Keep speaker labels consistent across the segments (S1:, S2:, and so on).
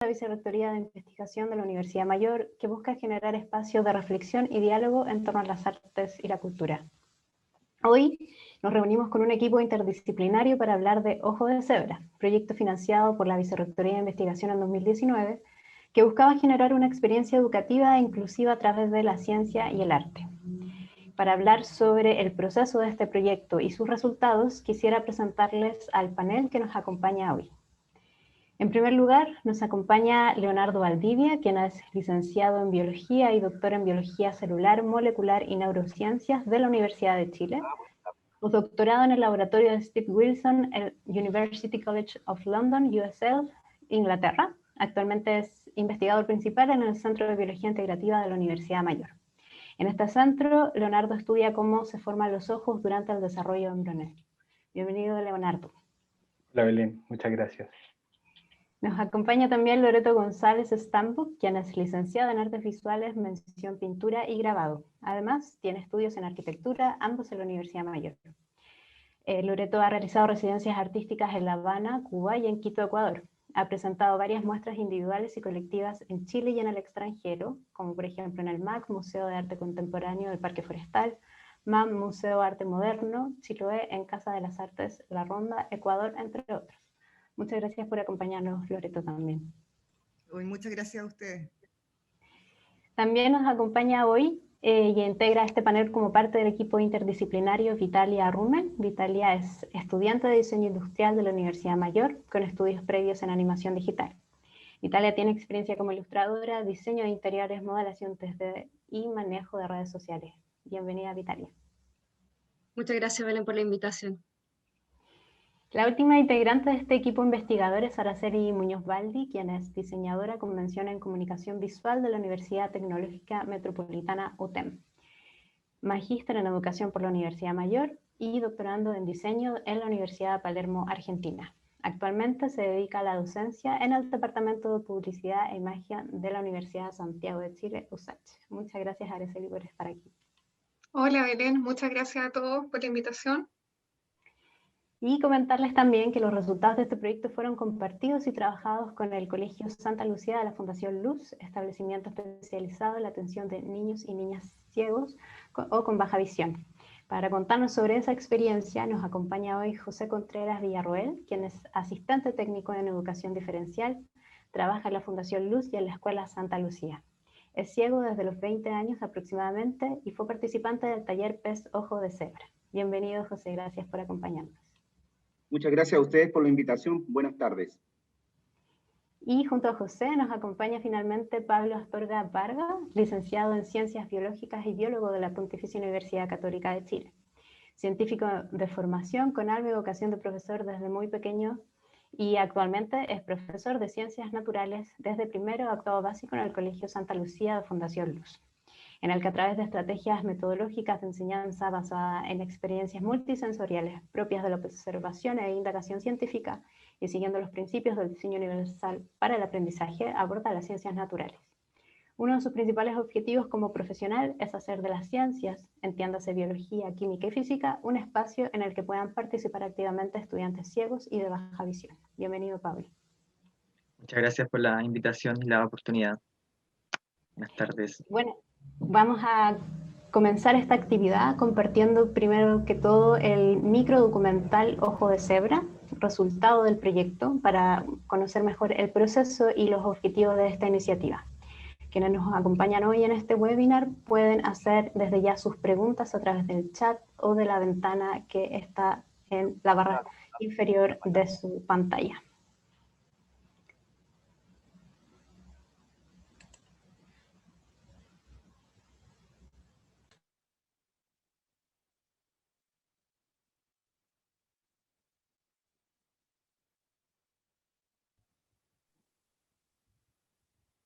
S1: la Vicerrectoría de Investigación de la Universidad Mayor, que busca generar espacios de reflexión y diálogo en torno a las artes y la cultura. Hoy nos reunimos con un equipo interdisciplinario para hablar de Ojo de Cebra, proyecto financiado por la Vicerrectoría de Investigación en 2019, que buscaba generar una experiencia educativa e inclusiva a través de la ciencia y el arte. Para hablar sobre el proceso de este proyecto y sus resultados, quisiera presentarles al panel que nos acompaña hoy. En primer lugar, nos acompaña Leonardo Valdivia, quien es licenciado en Biología y doctor en Biología Celular, Molecular y Neurociencias de la Universidad de Chile, doctorado en el laboratorio de Steve Wilson, el University College of London, USL, Inglaterra. Actualmente es investigador principal en el Centro de Biología Integrativa de la Universidad Mayor. En este centro, Leonardo estudia cómo se forman los ojos durante el desarrollo embrional. Bienvenido, Leonardo.
S2: Hola, Belén. Muchas gracias.
S1: Nos acompaña también Loreto González Stambo, quien es licenciado en Artes Visuales, mención Pintura y Grabado. Además, tiene estudios en Arquitectura, ambos en la Universidad Mayor. Loreto ha realizado residencias artísticas en La Habana, Cuba y en Quito, Ecuador. Ha presentado varias muestras individuales y colectivas en Chile y en el extranjero, como por ejemplo en el MAC, Museo de Arte Contemporáneo del Parque Forestal, MAM, Museo de Arte Moderno, Chiloé, en Casa de las Artes, La Ronda, Ecuador, entre otros. Muchas gracias por acompañarnos, Loreto, también.
S3: Muchas gracias a ustedes.
S1: También nos acompaña hoy y integra este panel como parte del equipo interdisciplinario Vitalia Rumen. Vitalia es estudiante de diseño industrial de la Universidad Mayor, con estudios previos en animación digital. Vitalia tiene experiencia como ilustradora, diseño de interiores, modelación 3D y manejo de redes sociales. Bienvenida, Vitalia.
S4: Muchas gracias, Belén, por la invitación.
S1: La última integrante de este equipo investigador es Araceli Muñoz Baldi, quien es diseñadora con mención en comunicación visual de la Universidad Tecnológica Metropolitana UTEM, magíster en educación por la Universidad Mayor y doctorando en diseño en la Universidad de Palermo, Argentina. Actualmente se dedica a la docencia en el Departamento de Publicidad e Imagen de la Universidad de Santiago de Chile, USACH. Muchas gracias, Araceli, por estar aquí.
S5: Hola, Belén. Muchas gracias a todos por la invitación.
S1: Y comentarles también que los resultados de este proyecto fueron compartidos y trabajados con el Colegio Santa Lucía de la Fundación Luz, establecimiento especializado en la atención de niños y niñas ciegos o con baja visión. Para contarnos sobre esa experiencia nos acompaña hoy José Contreras Villarroel, quien es asistente técnico en educación diferencial, trabaja en la Fundación Luz y en la Escuela Santa Lucía. Es ciego desde los 20 años aproximadamente y fue participante del taller Pez Ojo de Cebra. Bienvenido, José, gracias por acompañarnos.
S6: Muchas gracias a ustedes por la invitación. Buenas tardes.
S1: Y junto a José nos acompaña finalmente Pablo Astorga Varga, licenciado en Ciencias Biológicas y biólogo de la Pontificia Universidad Católica de Chile. Científico de formación con alma y vocación de profesor desde muy pequeño y actualmente es profesor de Ciencias Naturales desde primero a octavo básico en el Colegio Santa Lucía de Fundación Luz, en el que a través de estrategias metodológicas de enseñanza basada en experiencias multisensoriales propias de la observación e indagación científica y siguiendo los principios del diseño universal para el aprendizaje, aborda las ciencias naturales. Uno de sus principales objetivos como profesional es hacer de las ciencias, entiéndase biología, química y física, un espacio en el que puedan participar activamente estudiantes ciegos y de baja visión. Bienvenido, Pablo.
S2: Muchas gracias por la invitación y la oportunidad. Buenas tardes.
S1: Bueno, vamos a comenzar esta actividad compartiendo primero que todo el microdocumental Ojo de Cebra, resultado del proyecto, para conocer mejor el proceso y los objetivos de esta iniciativa. Quienes nos acompañan hoy en este webinar pueden hacer desde ya sus preguntas a través del chat o de la ventana que está en la barra inferior de su pantalla.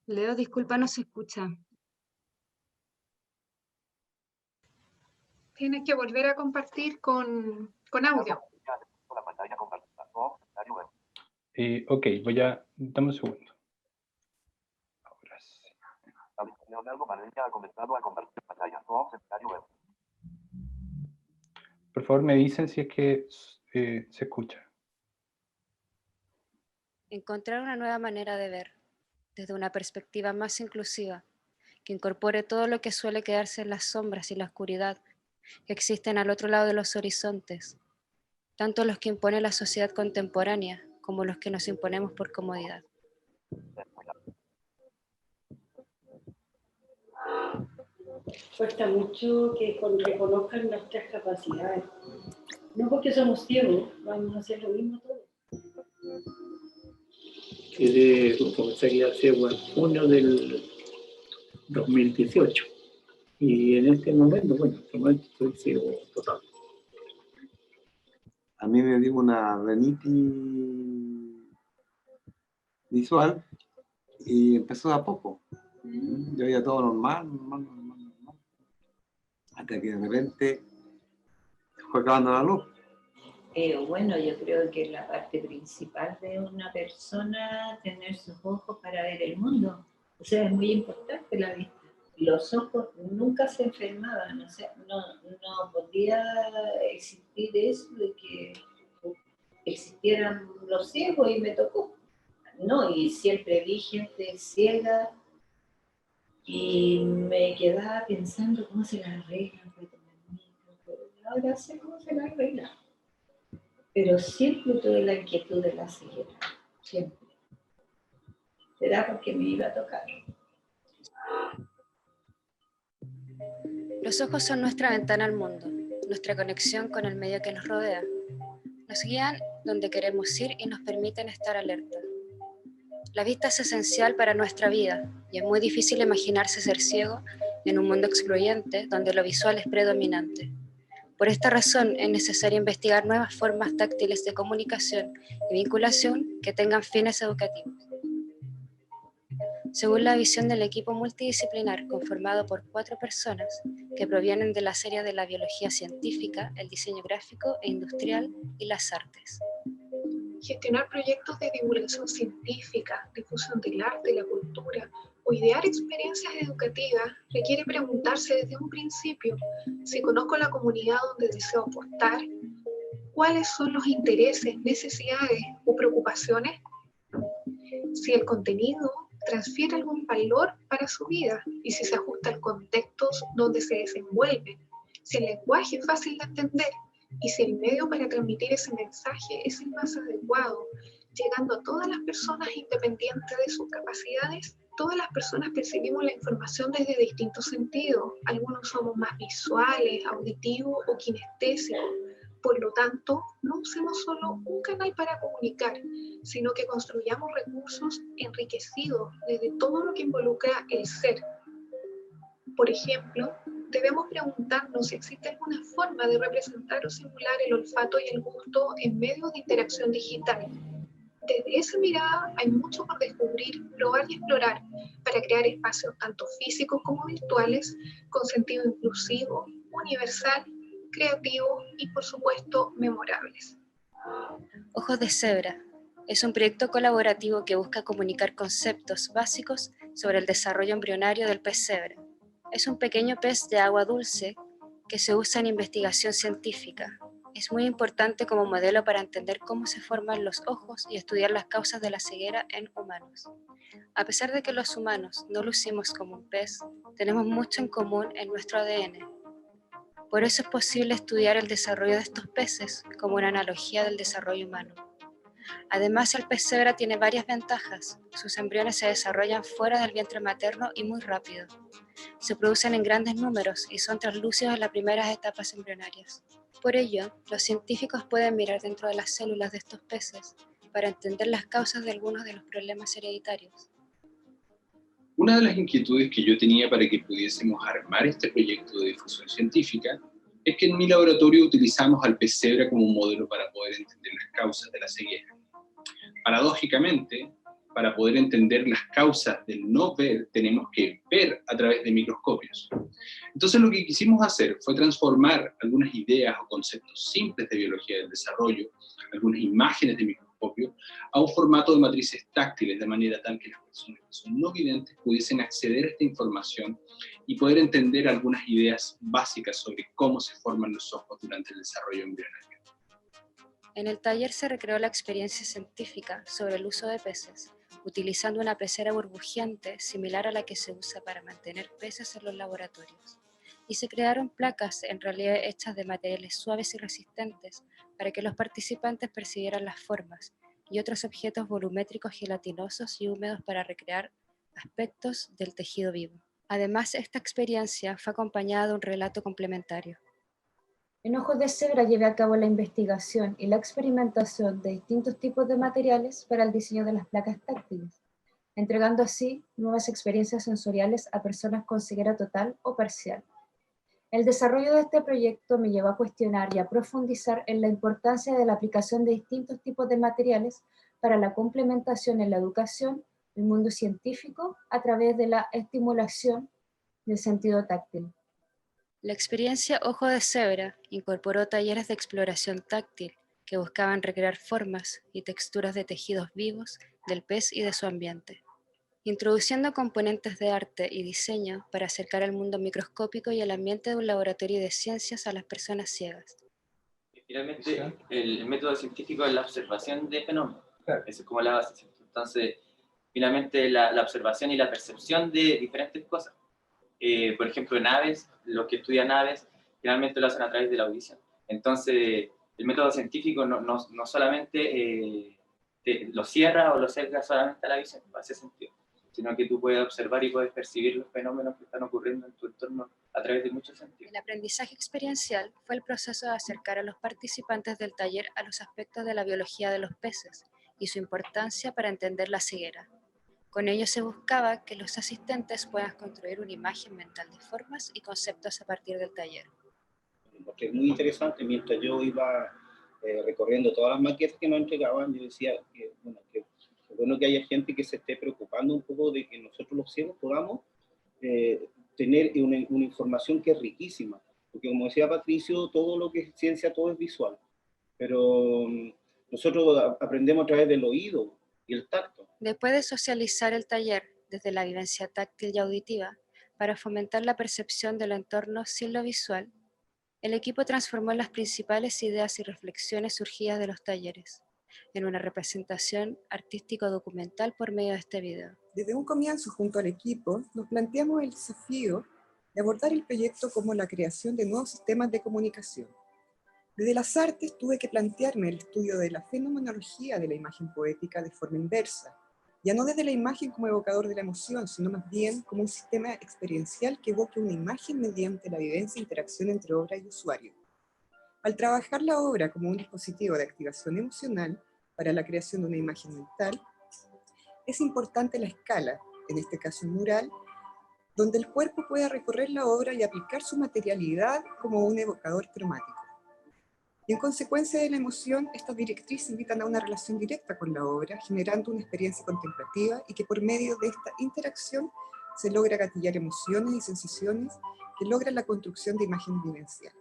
S4: Leo, disculpa, no se escucha.
S5: Tienes que volver a compartir con audio.
S2: Ok, dame un segundo. Ahora sí. Por favor, me dicen si es que se escucha.
S4: Encontrar una nueva manera de ver. desde una perspectiva más inclusiva, que incorpore todo lo que suele quedarse en las sombras y la oscuridad que existen al otro lado de los horizontes, tanto los que impone la sociedad contemporánea como los que nos imponemos por comodidad.
S7: Cuesta mucho que reconozcan nuestras capacidades. No porque somos ciegos, vamos a hacer lo mismo todos.
S8: Quedé con comisaría ciego en junio del 2018. Y en este momento, bueno, en este momento estoy ciego total.
S9: A mí me dio una rinitis visual y empezó de a poco. Yo veía todo normal. Hasta que de repente fue acabando la luz.
S10: Bueno, yo creo que la parte principal de una persona tener sus ojos para ver el mundo. O sea, es muy importante la vista. Los ojos nunca se enfermaban, o sea, no podía existir eso de que existieran los ciegos y me tocó. No, y siempre vi gente ciega y me quedaba pensando cómo se la arreglan, ahora sé cómo se la arreglan. Pero siempre tuve la inquietud de la ceguera, siempre. ¿Será porque me iba a tocar?
S4: Los ojos son nuestra ventana al mundo, nuestra conexión con el medio que nos rodea. Nos guían donde queremos ir y nos permiten estar alerta. La vista es esencial para nuestra vida y es muy difícil imaginarse ser ciego en un mundo excluyente donde lo visual es predominante. Por esta razón es necesario investigar nuevas formas táctiles de comunicación y vinculación que tengan fines educativos. Según la visión del equipo multidisciplinar conformado por 4 personas que provienen de las áreas de la biología científica, el diseño gráfico e industrial y las artes.
S5: Gestionar proyectos de divulgación científica, difusión del arte, la cultura o idear experiencias educativas requiere preguntarse desde un principio si conozco la comunidad donde deseo aportar, cuáles son los intereses, necesidades o preocupaciones, si el contenido transfiere algún valor para su vida y si se ajusta al contexto donde se desenvuelve, si el lenguaje es fácil de entender y si el medio para transmitir ese mensaje es el más adecuado, llegando a todas las personas independientes de sus capacidades. Todas las personas percibimos la información desde distintos sentidos. Algunos somos más visuales, auditivos o kinestésicos. Por lo tanto, no usemos solo un canal para comunicar, sino que construyamos recursos enriquecidos desde todo lo que involucra el ser. Por ejemplo, debemos preguntarnos si existe alguna forma de representar o simular el olfato y el gusto en medios de interacción digital. Desde esa mirada hay mucho por descubrir, probar y explorar para crear espacios tanto físicos como virtuales con sentido inclusivo, universal, creativos y por supuesto memorables.
S4: Ojos de Cebra es un proyecto colaborativo que busca comunicar conceptos básicos sobre el desarrollo embrionario del pez cebra. Es un pequeño pez de agua dulce que se usa en investigación científica. Es muy importante como modelo para entender cómo se forman los ojos y estudiar las causas de la ceguera en humanos. A pesar de que los humanos no lucimos como un pez, tenemos mucho en común en nuestro ADN. Por eso es posible estudiar el desarrollo de estos peces como una analogía del desarrollo humano. Además, el pez cebra tiene varias ventajas. Sus embriones se desarrollan fuera del vientre materno y muy rápido. Se producen en grandes números y son translúcidos en las primeras etapas embrionarias. Por ello, los científicos pueden mirar dentro de las células de estos peces para entender las causas de algunos de los problemas hereditarios.
S11: Una de las inquietudes que yo tenía para que pudiésemos armar este proyecto de difusión científica es que en mi laboratorio utilizamos al pez cebra como un modelo para poder entender las causas de la ceguera. Paradójicamente, para poder entender las causas del no ver, tenemos que ver a través de microscopios. Entonces lo que quisimos hacer fue transformar algunas ideas o conceptos simples de biología del desarrollo, algunas imágenes de microscopio, a un formato de matrices táctiles, de manera tal que las personas que son no videntes pudiesen acceder a esta información y poder entender algunas ideas básicas sobre cómo se forman los ojos durante el desarrollo embrionario.
S4: En el taller se recreó la experiencia científica sobre el uso de peces, utilizando una pecera burbujeante similar a la que se usa para mantener peces en los laboratorios. Y se crearon placas en realidad hechas de materiales suaves y resistentes para que los participantes percibieran las formas y otros objetos volumétricos gelatinosos y húmedos para recrear aspectos del tejido vivo. Además, esta experiencia fue acompañada de un relato complementario.
S12: En Ojos de Cebra llevé a cabo la investigación y la experimentación de distintos tipos de materiales para el diseño de las placas táctiles, entregando así nuevas experiencias sensoriales a personas con ceguera total o parcial. El desarrollo de este proyecto me llevó a cuestionar y a profundizar en la importancia de la aplicación de distintos tipos de materiales para la complementación en la educación, el mundo científico, a través de la estimulación del sentido táctil.
S4: La experiencia Ojo de Cebra incorporó talleres de exploración táctil que buscaban recrear formas y texturas de tejidos vivos del pez y de su ambiente, introduciendo componentes de arte y diseño para acercar el mundo microscópico y el ambiente de un laboratorio de ciencias a las personas ciegas.
S13: Finalmente, el método científico es la observación de fenómenos. Claro. Eso es como la base, ¿cierto? Entonces, finalmente, la observación y la percepción de diferentes cosas. Por ejemplo, en aves, los que estudian aves, finalmente lo hacen a través de la audición. Entonces, el método científico no solamente lo cierra o lo cerca solamente a la visión, no hace sentido, sino que tú puedes observar y puedes percibir los fenómenos que están ocurriendo en tu entorno a través de muchos sentidos.
S4: El aprendizaje experiencial fue el proceso de acercar a los participantes del taller a los aspectos de la biología de los peces y su importancia para entender la ceguera. Con ello se buscaba que los asistentes puedan construir una imagen mental de formas y conceptos a partir del taller.
S6: Porque es muy interesante, mientras yo iba recorriendo todas las maquetas que nos entregaban, yo decía que bueno que haya gente que se esté preocupando un poco de que nosotros los ciegos podamos tener una información que es riquísima, porque como decía Patricio, todo lo que es ciencia, todo es visual, pero nosotros aprendemos a través del oído y el tacto.
S4: Después de socializar el taller desde la vivencia táctil y auditiva, para fomentar la percepción del entorno sin lo visual, el equipo transformó las principales ideas y reflexiones surgidas de los talleres en una representación artístico-documental por medio de este video.
S3: Desde un comienzo, junto al equipo, nos planteamos el desafío de abordar el proyecto como la creación de nuevos sistemas de comunicación. Desde las artes tuve que plantearme el estudio de la fenomenología de la imagen poética de forma inversa, ya no desde la imagen como evocador de la emoción, sino más bien como un sistema experiencial que evoque una imagen mediante la vivencia e interacción entre obra y usuario. Al trabajar la obra como un dispositivo de activación emocional para la creación de una imagen mental, es importante la escala, en este caso mural, donde el cuerpo pueda recorrer la obra y aplicar su materialidad como un evocador cromático. Y en consecuencia de la emoción, estas directrices invitan a una relación directa con la obra, generando una experiencia contemplativa y que por medio de esta interacción se logra gatillar emociones y sensaciones que logran la construcción de imágenes vivenciales.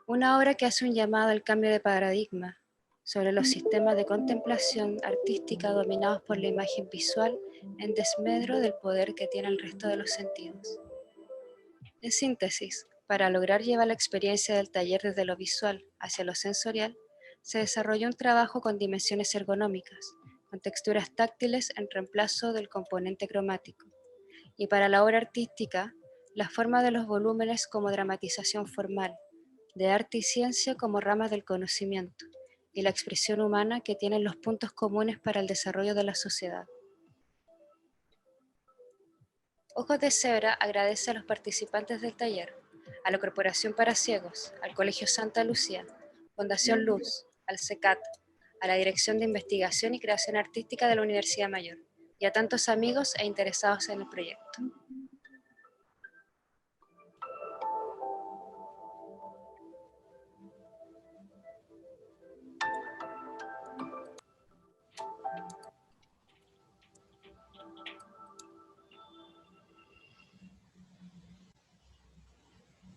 S4: Una obra que hace un llamado al cambio de paradigma sobre los sistemas de contemplación artística dominados por la imagen visual en desmedro del poder que tiene el resto de los sentidos. En síntesis, para lograr llevar la experiencia del taller desde lo visual hacia lo sensorial, se desarrolló un trabajo con dimensiones ergonómicas, con texturas táctiles en reemplazo del componente cromático. Y para la obra artística, la forma de los volúmenes como dramatización formal, de arte y ciencia como ramas del conocimiento, y la expresión humana que tienen los puntos comunes para el desarrollo de la sociedad. Ojos de Cebra agradece a los participantes del taller, a la Corporación para Ciegos, al Colegio Santa Lucía, Fundación Luz, al CECAT, a la Dirección de Investigación y Creación Artística de la Universidad Mayor, y a tantos amigos e interesados en el proyecto.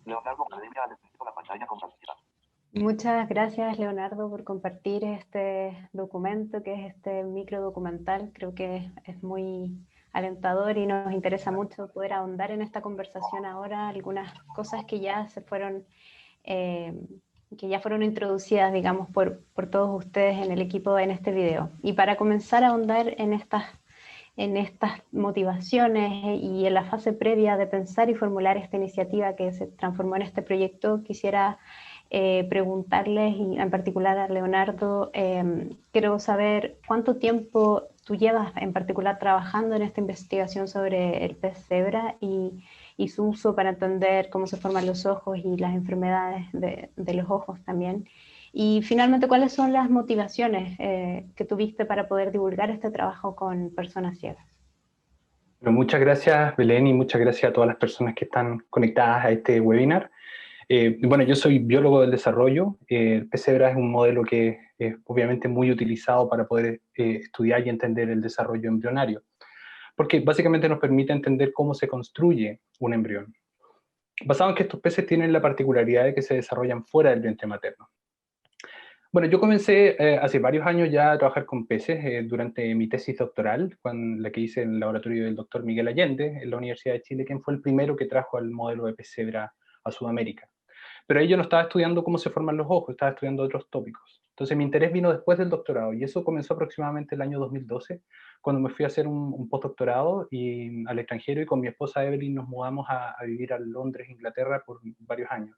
S1: Leonardo, Academia, necesito la pantalla compartida. Muchas gracias, Leonardo, por compartir este documento, que es este micro documental. Creo que es muy alentador y nos interesa mucho poder ahondar en esta conversación ahora, algunas cosas que ya se fueron que ya fueron introducidas, digamos, por todos ustedes en el equipo en este video. Y para comenzar a ahondar en estas motivaciones y en la fase previa de pensar y formular esta iniciativa que se transformó en este proyecto, quisiera preguntarles, y en particular a Leonardo, quiero saber cuánto tiempo tú llevas en particular trabajando en esta investigación sobre el pez cebra y su uso para entender cómo se forman los ojos y las enfermedades de los ojos también. Y finalmente, ¿cuáles son las motivaciones que tuviste para poder divulgar este trabajo con personas ciegas?
S14: Bueno, muchas gracias, Belén, y muchas gracias a todas las personas que están conectadas a este webinar. Bueno, yo soy biólogo del desarrollo. El pez cebra es un modelo que es obviamente muy utilizado para poder estudiar y entender el desarrollo embrionario, porque básicamente nos permite entender cómo se construye un embrión, basado en que estos peces tienen la particularidad de que se desarrollan fuera del vientre materno. Bueno, yo comencé hace varios años ya a trabajar con peces durante mi tesis doctoral, la que hice en el laboratorio del doctor Miguel Allende, en la Universidad de Chile, quien fue el primero que trajo el modelo de pez cebra a Sudamérica. Pero ahí yo no estaba estudiando cómo se forman los ojos, estaba estudiando otros tópicos. Entonces mi interés vino después del doctorado, y eso comenzó aproximadamente el año 2012, cuando me fui a hacer un postdoctorado al extranjero, y con mi esposa Evelyn nos mudamos a vivir a Londres, Inglaterra, por varios años.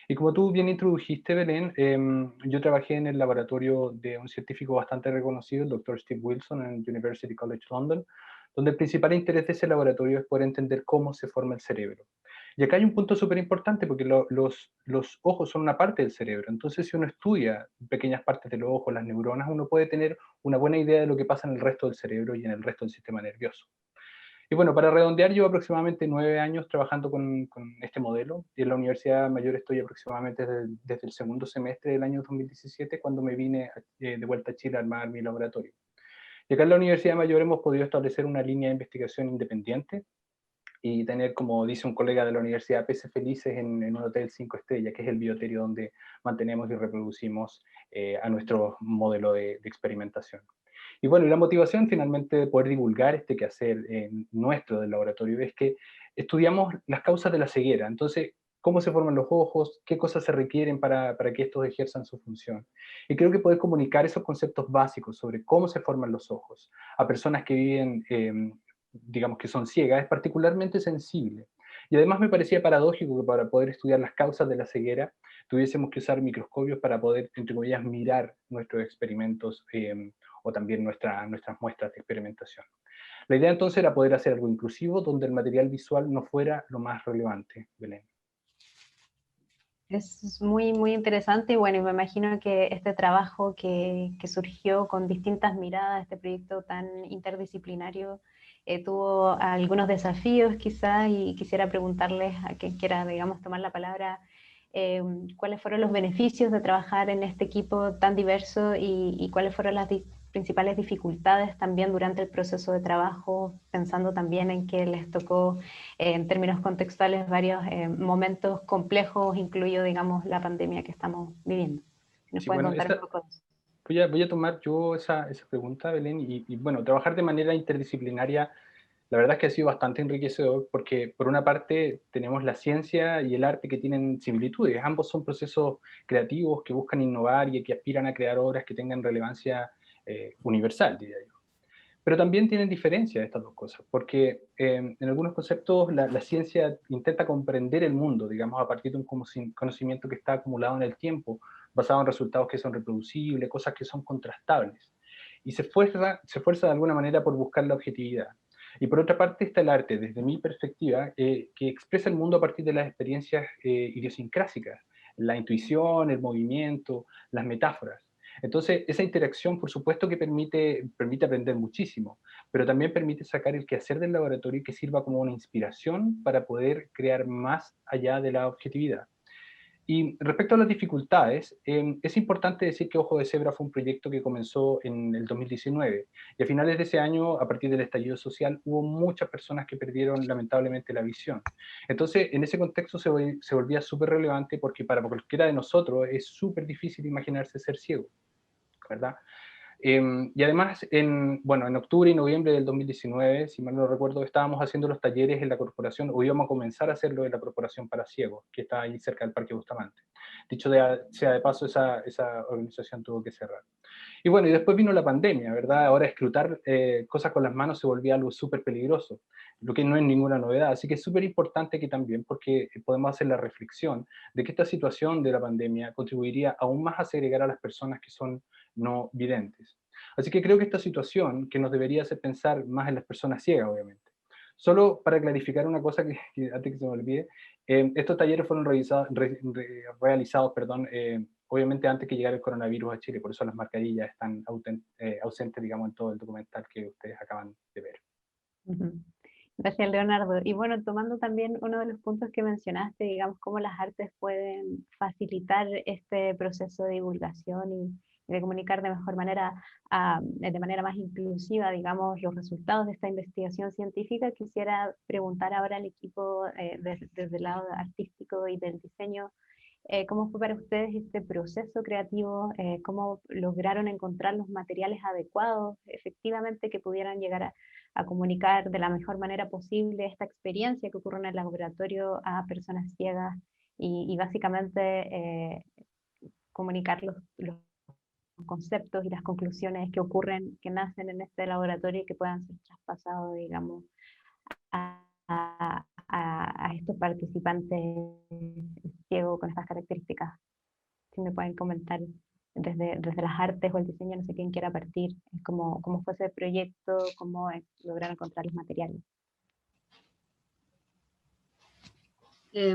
S14: Y como tú bien introdujiste, Belén, yo trabajé en el laboratorio de un científico bastante reconocido, el Dr. Steve Wilson, en University College London, donde el principal interés de ese laboratorio es poder entender cómo se forma el cerebro. Y acá hay un punto súper importante, porque los ojos son una parte del cerebro. Entonces, si uno estudia pequeñas partes de los ojos, las neuronas, uno puede tener una buena idea de lo que pasa en el resto del cerebro y en el resto del sistema nervioso. Y bueno, para redondear, llevo aproximadamente 9 años trabajando con este modelo, y en la Universidad Mayor estoy aproximadamente desde el segundo semestre del año 2017, cuando me vine de vuelta a Chile a armar mi laboratorio. Y acá en la Universidad Mayor hemos podido establecer una línea de investigación independiente y tener, como dice un colega de la universidad, peces felices en un hotel 5 estrellas, que es el bioterio donde mantenemos y reproducimos a nuestro modelo de experimentación. Y bueno, y la motivación finalmente de poder divulgar este quehacer nuestro del laboratorio es que estudiamos las causas de la ceguera. Entonces, cómo se forman los ojos, qué cosas se requieren para que estos ejerzan su función. Y creo que poder comunicar esos conceptos básicos sobre cómo se forman los ojos a personas que viven, digamos que son ciegas, es particularmente sensible. Y además me parecía paradójico que para poder estudiar las causas de la ceguera tuviésemos que usar microscopios para poder, entre comillas, mirar nuestros experimentos o también nuestras muestras de experimentación. La idea entonces era poder hacer algo inclusivo donde el material visual no fuera lo más relevante, Belén.
S1: Es muy, muy interesante, y bueno, y me imagino que este trabajo que surgió con distintas miradas, este proyecto tan interdisciplinario, tuvo algunos desafíos quizá, y quisiera preguntarles a quien quiera, digamos, tomar la palabra, cuáles fueron los beneficios de trabajar en este equipo tan diverso y cuáles fueron las principales dificultades también durante el proceso de trabajo, pensando también en que les tocó, en términos contextuales, varios momentos complejos, incluido, digamos, la pandemia que estamos viviendo. ¿Nos pueden contar un poco de eso?
S14: Voy a tomar yo esa pregunta, Belén, y bueno, trabajar de manera interdisciplinaria, la verdad es que ha sido bastante enriquecedor, porque por una parte tenemos la ciencia y el arte que tienen similitudes. Ambos son procesos creativos que buscan innovar y que aspiran a crear obras que tengan relevancia universal, diría yo. Pero también tienen diferencias estas dos cosas, porque en algunos conceptos la ciencia intenta comprender el mundo, digamos, a partir de un conocimiento que está acumulado en el tiempo, basado en resultados que son reproducibles, cosas que son contrastables. Y se esfuerza de alguna manera por buscar la objetividad. Y por otra parte está el arte, desde mi perspectiva, que expresa el mundo a partir de las experiencias idiosincrásicas, la intuición, el movimiento, las metáforas. Entonces, esa interacción, por supuesto que permite aprender muchísimo, pero también permite sacar el quehacer del laboratorio y que sirva como una inspiración para poder crear más allá de la objetividad. Y respecto a las dificultades, es importante decir que Ojo de Cebra fue un proyecto que comenzó en el 2019, y a finales de ese año, a partir del estallido social, hubo muchas personas que perdieron lamentablemente la visión. Entonces, en ese contexto se volvía súper relevante, porque para cualquiera de nosotros es súper difícil imaginarse ser ciego, ¿verdad? Y además, en octubre y noviembre del 2019, si mal no recuerdo, estábamos haciendo los talleres en la corporación, o íbamos a comenzar a hacerlo en la corporación para ciegos, que está ahí cerca del Parque Bustamante. Dicho sea de paso, esa organización tuvo que cerrar. Y bueno, y después vino la pandemia, ¿verdad? Ahora escrutar cosas con las manos se volvía algo súper peligroso, lo que no es ninguna novedad. Así que es súper importante que también, porque podemos hacer la reflexión de que esta situación de la pandemia contribuiría aún más a segregar a las personas que son no videntes. Así que creo que esta situación que nos debería hacer pensar más en las personas ciegas, obviamente. Solo para clarificar una cosa que antes que se me olvide, estos talleres fueron realizados, obviamente antes que llegara el coronavirus a Chile, por eso las mascarillas están ausentes, digamos, en todo el documental que ustedes acaban de ver.
S1: Gracias, Leonardo. Y bueno, tomando también uno de los puntos que mencionaste, digamos, cómo las artes pueden facilitar este proceso de divulgación y de comunicar de mejor manera, de manera más inclusiva, digamos, los resultados de esta investigación científica, quisiera preguntar ahora al equipo desde el lado artístico y del diseño, ¿cómo fue para ustedes este proceso creativo? ¿Cómo lograron encontrar los materiales adecuados, efectivamente, que pudieran llegar a comunicar de la mejor manera posible esta experiencia que ocurre en el laboratorio a personas ciegas y básicamente comunicar los conceptos y las conclusiones que ocurren, que nacen en este laboratorio y que puedan ser traspasados, digamos, a estos participantes ciegos con estas características? Si me pueden comentar desde las artes o el diseño, no sé quién quiera partir, cómo fue ese proyecto, cómo lograron encontrar los materiales.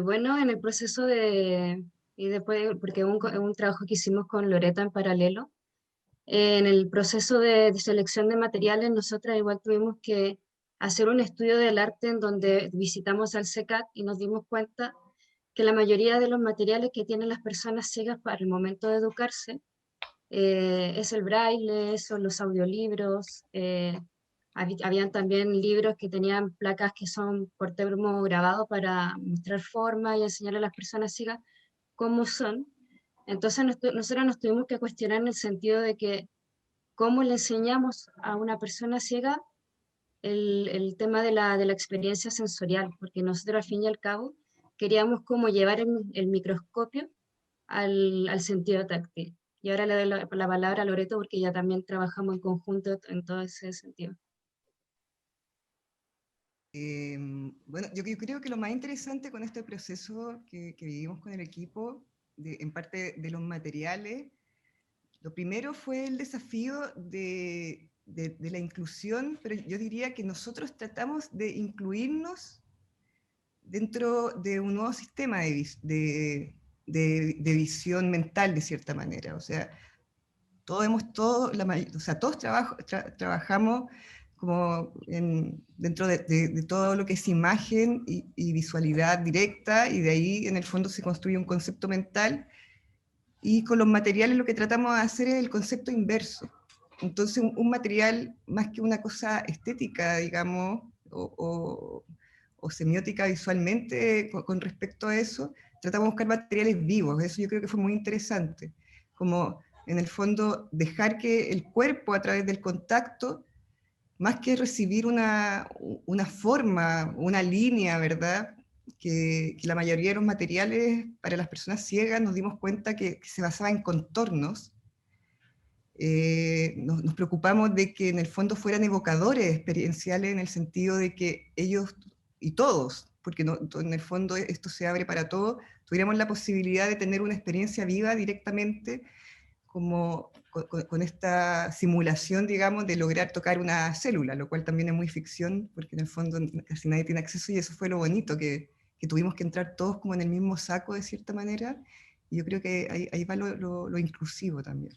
S12: Bueno, en el proceso y después, porque es un trabajo que hicimos con Loreta en paralelo, en el proceso de selección de materiales, nosotras igual tuvimos que hacer un estudio del arte en donde visitamos al CECAC y nos dimos cuenta que la mayoría de los materiales que tienen las personas ciegas para el momento de educarse es el braille, son los audiolibros, habían también libros que tenían placas que son por termograbado para mostrar forma y enseñar a las personas ciegas cómo son. Entonces nosotros nos tuvimos que cuestionar en el sentido de que cómo le enseñamos a una persona ciega el tema de la experiencia sensorial, porque nosotros al fin y al cabo queríamos como llevar el microscopio al sentido táctil. Y ahora le doy la palabra a Loreto porque ya también trabajamos en conjunto en todo ese sentido.
S3: Bueno, yo creo que lo más interesante con este proceso que vivimos con el equipo, en parte de los materiales, lo primero fue el desafío de la inclusión, pero yo diría que nosotros tratamos de incluirnos dentro de un nuevo sistema de visión mental, de cierta manera. O sea, todos trabajamos como dentro de todo lo que es imagen y visualidad directa, y de ahí en el fondo se construye un concepto mental, y con los materiales lo que tratamos de hacer es el concepto inverso. Entonces un material, más que una cosa estética, digamos, o semiótica visualmente con respecto a eso, tratamos de buscar materiales vivos. Eso yo creo que fue muy interesante, como en el fondo dejar que el cuerpo a través del contacto, más que recibir una forma, una línea, ¿verdad?, que la mayoría de los materiales para las personas ciegas nos dimos cuenta que se basaba en contornos. Nos preocupamos de que en el fondo fueran evocadores experienciales, en el sentido de que ellos y todos, porque en el fondo esto se abre para todos, tuviéramos la posibilidad de tener una experiencia viva directamente, como con esta simulación, digamos, de lograr tocar una célula, lo cual también es muy ficción, porque en el fondo casi nadie tiene acceso, y eso fue lo bonito, que tuvimos que entrar todos como en el mismo saco de cierta manera, y yo creo que ahí va lo inclusivo también.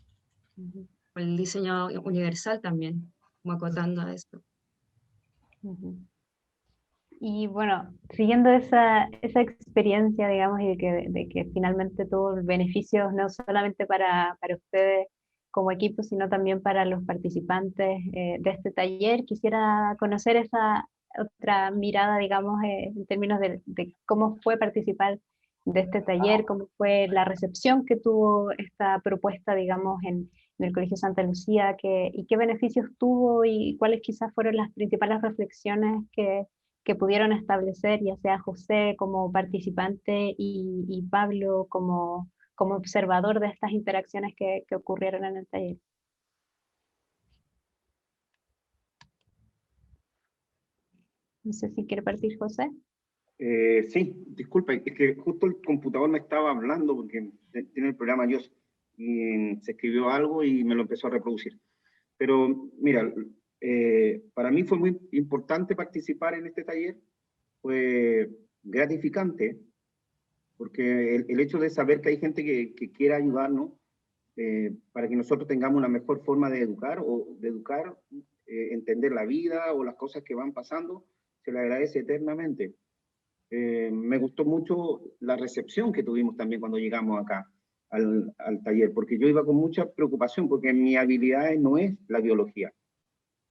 S12: El diseño universal también, como acotando a esto.
S1: Y bueno, siguiendo esa experiencia, digamos, y de que finalmente tuvo beneficios no solamente para ustedes como equipo, sino también para los participantes de este taller, quisiera conocer esa otra mirada, digamos, en términos de cómo fue participar de este taller, cómo fue la recepción que tuvo esta propuesta, digamos, en del Colegio Santa Lucía, y qué beneficios tuvo y cuáles quizás fueron las principales reflexiones que pudieron establecer, ya sea José como participante y Pablo como observador de estas interacciones que ocurrieron en el taller. No sé si quiere partir José.
S15: Sí, disculpa, es que justo el computador me estaba hablando porque tiene el programa yo y se escribió algo y me lo empezó a reproducir. Pero mira, para mí fue muy importante participar en este taller, fue gratificante, porque el hecho de saber que hay gente que quiera ayudarnos para que nosotros tengamos una mejor forma de educar, entender la vida o las cosas que van pasando, se le agradece eternamente. Me gustó mucho la recepción que tuvimos también cuando llegamos acá al taller, porque yo iba con mucha preocupación, porque mi habilidad no es la biología,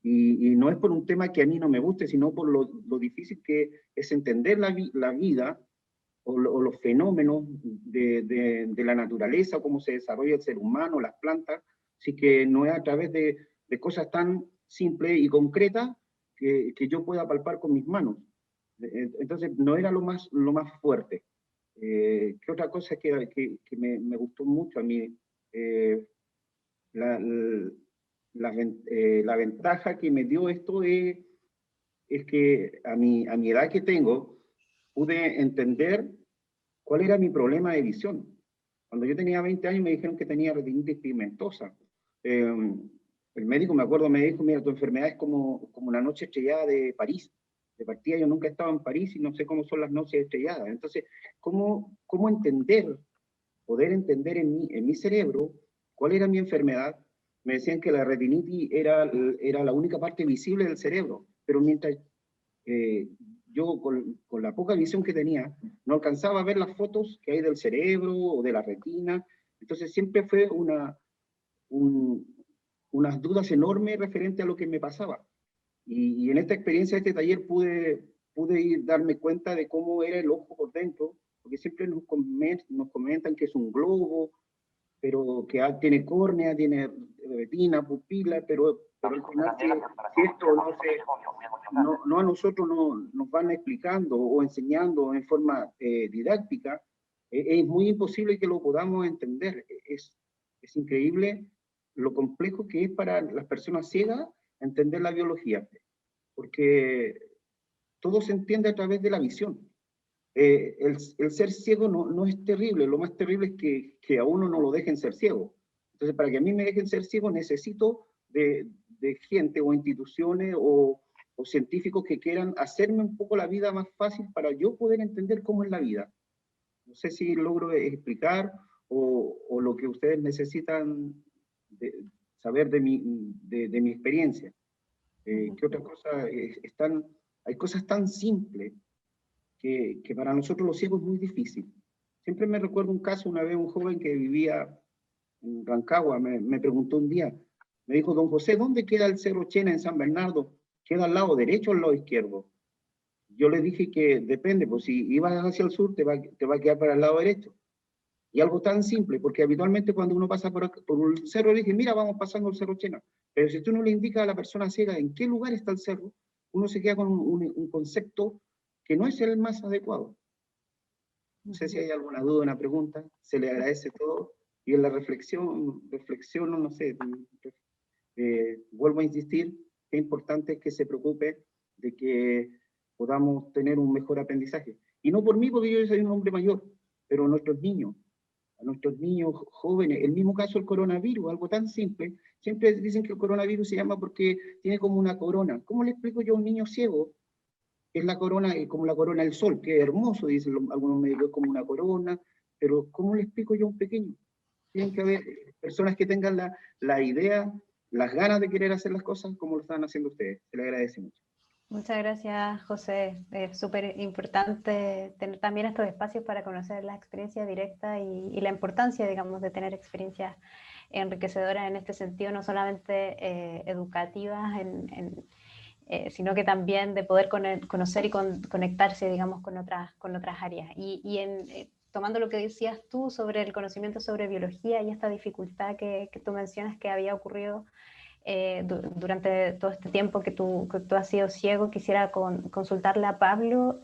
S15: y no es por un tema que a mí no me guste, sino por lo difícil que es entender la vida o los fenómenos de la naturaleza, cómo se desarrolla el ser humano, las plantas, así que no es a través de cosas tan simples y concretas que yo pueda palpar con mis manos. Entonces no era lo más fuerte. ¿Qué otra cosa que me gustó mucho a mí? La ventaja que me dio esto es que a mi edad que tengo, pude entender cuál era mi problema de visión. Cuando yo tenía 20 años me dijeron que tenía retinitis pigmentosa. El médico, me acuerdo, me dijo, mira, tu enfermedad es como una noche estrellada de París. De partida yo nunca he estado en París y no sé cómo son las noches estrelladas. Entonces, ¿cómo poder entender en mi cerebro cuál era mi enfermedad? Me decían que la retinitis era la única parte visible del cerebro, pero mientras yo con la poca visión que tenía, no alcanzaba a ver las fotos que hay del cerebro o de la retina. Entonces siempre fue unas dudas enormes referente a lo que me pasaba. Y en esta experiencia de este taller pude darme cuenta de cómo era el ojo por dentro, porque siempre nos comentan que es un globo, pero que tiene córnea, tiene retina, pupila, pero al final si esto no a nosotros nos van explicando o enseñando en forma didáctica, es muy imposible que lo podamos entender. Es increíble lo complejo que es para las personas ciegas entender la biología, porque todo se entiende a través de la visión. El ser ciego no es terrible, lo más terrible es que a uno no lo dejen ser ciego. Entonces, para que a mí me dejen ser ciego, necesito de gente o instituciones o científicos que quieran hacerme un poco la vida más fácil para yo poder entender cómo es la vida. No sé si logro explicar o lo que ustedes necesitan saber de mi experiencia. ¿Qué otra cosa? Hay cosas tan simples que para nosotros los ciegos es muy difícil. Siempre me recuerdo un caso, una vez un joven que vivía en Rancagua, me preguntó un día, me dijo, don José, ¿dónde queda el Cerro Chena en San Bernardo? ¿Queda al lado derecho o al lado izquierdo? Yo le dije que depende, pues si ibas hacia el sur te va a quedar para el lado derecho. Y algo tan simple, porque habitualmente cuando uno pasa por un cerro, le dije, mira, vamos pasando el Cerro Chena. Pero si tú no le indicas a la persona ciega en qué lugar está el cerro, uno se queda con un concepto que no es el más adecuado. No sé si hay alguna duda, una pregunta, se le agradece todo. Y en la reflexión, no sé, vuelvo a insistir, qué importante es que se preocupe de que podamos tener un mejor aprendizaje. Y no por mí, porque yo soy un hombre mayor, pero a nuestros niños jóvenes, el mismo caso del coronavirus, algo tan simple. Siempre dicen que el coronavirus se llama porque tiene como una corona. ¿Cómo le explico yo a un niño ciego? Es la corona, como la corona del sol, que es hermoso, dicen algunos médicos, como una corona, pero ¿cómo le explico yo a un pequeño? Tienen que haber personas que tengan la idea, las ganas de querer hacer las cosas como lo están haciendo ustedes. Se le agradece mucho.
S1: Muchas gracias, José. Es súper importante tener también estos espacios para conocer la experiencia directa y la importancia, digamos, de tener experiencias enriquecedoras en este sentido, no solamente educativas, sino que también de poder conocer y conectarse, digamos, con otras áreas. tomando lo que decías tú sobre el conocimiento sobre biología y esta dificultad que tú mencionas que había ocurrido durante todo este tiempo que tú has sido ciego, quisiera consultarle a Pablo,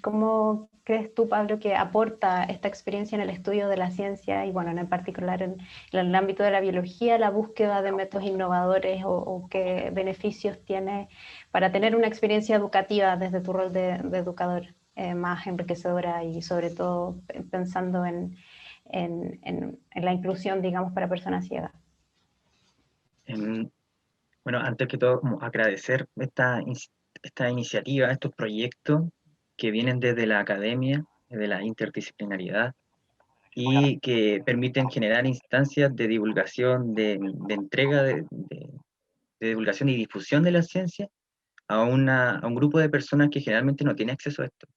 S1: ¿cómo crees tú, Pablo, que aporta esta experiencia en el estudio de la ciencia y, bueno, en particular en el ámbito de la biología, la búsqueda de métodos innovadores o qué beneficios tiene para tener una experiencia educativa desde tu rol de educador más enriquecedora y sobre todo pensando en la inclusión, digamos, para personas ciegas?
S2: Bueno, antes que todo, como agradecer esta iniciativa, estos proyectos que vienen desde la academia, desde la interdisciplinariedad, y que permiten generar instancias de divulgación, de entrega, de divulgación y difusión de la ciencia a un grupo de personas que generalmente no tiene acceso a esto.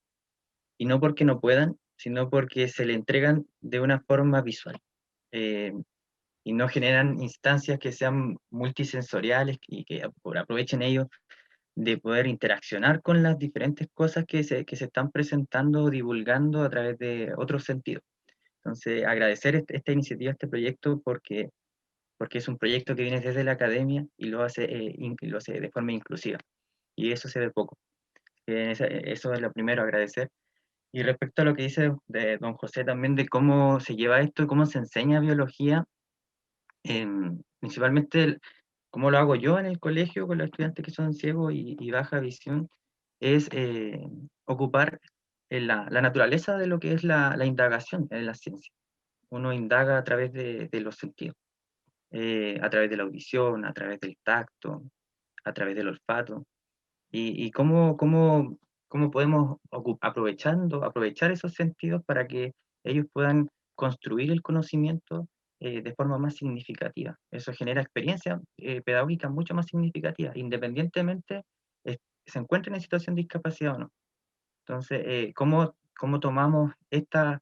S2: Y no porque no puedan, sino porque se le entregan de una forma visual. Y no generan instancias que sean multisensoriales y que aprovechen ellos de poder interaccionar con las diferentes cosas que se están presentando o divulgando a través de otros sentidos. Entonces, agradecer esta iniciativa, este proyecto, porque es un proyecto que viene desde la academia y lo hace de forma inclusiva. Y eso se ve poco. Eso es lo primero, agradecer. Y respecto a lo que dice de don José también, de cómo se lleva esto, cómo se enseña biología, principalmente como lo hago yo en el colegio con los estudiantes que son ciegos y baja visión, es ocupar la naturaleza de lo que es la indagación en la ciencia. Uno indaga a través de los sentidos, a través de la audición, a través del tacto, a través del olfato, y cómo podemos aprovechar esos sentidos para que ellos puedan construir el conocimiento de forma más significativa. Eso genera experiencias pedagógicas mucho más significativas, independientemente se encuentren en situación de discapacidad o no. Entonces, ¿cómo tomamos esta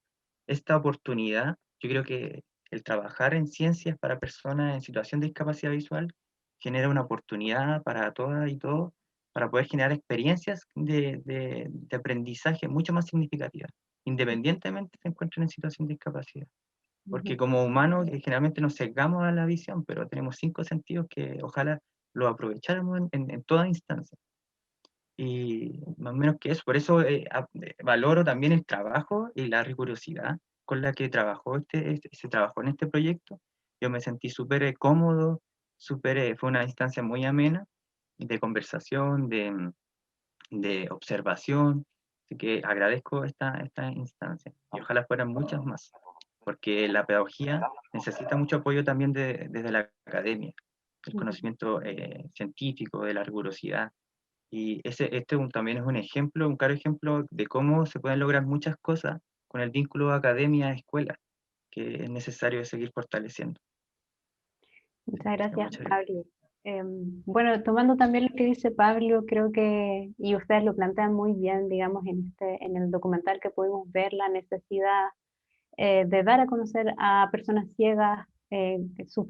S2: oportunidad? Yo creo que el trabajar en ciencias para personas en situación de discapacidad visual genera una oportunidad para todas y todos para poder generar experiencias de aprendizaje mucho más significativas, independientemente se encuentren en situación de discapacidad. Porque como humanos generalmente nos sesgamos a la visión, pero tenemos 5 sentidos que ojalá lo aprovecháramos en toda instancia. Y más o menos que eso, por eso valoro también el trabajo y la rigurosidad con la que se trabajó en este proyecto. Yo me sentí súper cómodo, fue una instancia muy amena de conversación, de observación, así que agradezco esta instancia y ojalá fueran muchas más, porque la pedagogía necesita mucho apoyo también desde la academia, el conocimiento científico, de la rigurosidad. Y también es un ejemplo, un claro ejemplo de cómo se pueden lograr muchas cosas con el vínculo academia-escuela, que es necesario seguir fortaleciendo.
S1: Muchas gracias, Pablo. Bueno, tomando también lo que dice Pablo, creo que, y ustedes lo plantean muy bien, digamos, en el documental que pudimos ver, la necesidad de dar a conocer a personas ciegas sus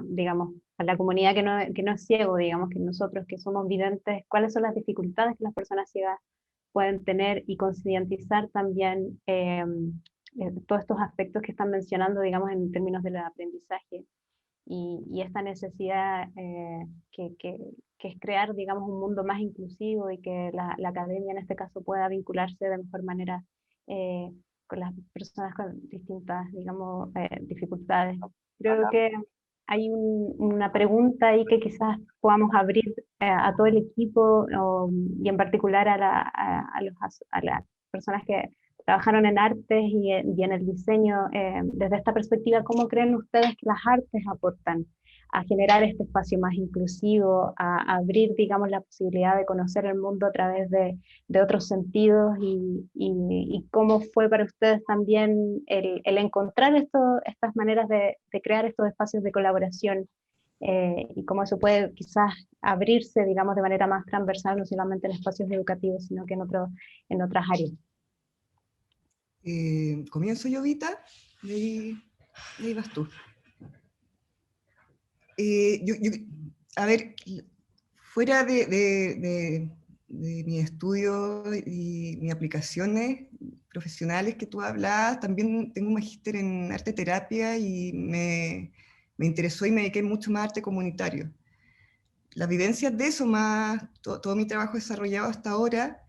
S1: digamos, a la comunidad que no es ciego, digamos, que nosotros que somos videntes, cuáles son las dificultades que las personas ciegas pueden tener y concientizar también todos estos aspectos que están mencionando, digamos, en términos del aprendizaje. Y esta necesidad que es crear, digamos, un mundo más inclusivo y que la academia en este caso pueda vincularse de mejor manera con las personas con distintas, digamos, dificultades. Creo que hay una pregunta ahí que quizás podamos abrir a todo el equipo y en particular a las personas que trabajaron en artes y en el diseño. Desde esta perspectiva, ¿cómo creen ustedes que las artes aportan a generar este espacio más inclusivo, a abrir, digamos, la posibilidad de conocer el mundo a través de otros sentidos y cómo fue para ustedes también el encontrar estas maneras de crear estos espacios de colaboración y cómo eso puede quizás abrirse, digamos, de manera más transversal, no solamente en espacios educativos, sino que en otras áreas?
S3: Comienzo yo, Vita, y ahí vas tú. A ver, fuera de mi estudio y mis aplicaciones, profesionales que tú hablabas, también tengo un magíster en arte terapia y me interesó y me dediqué mucho más a arte comunitario. Las vivencias de eso, más todo mi trabajo desarrollado hasta ahora,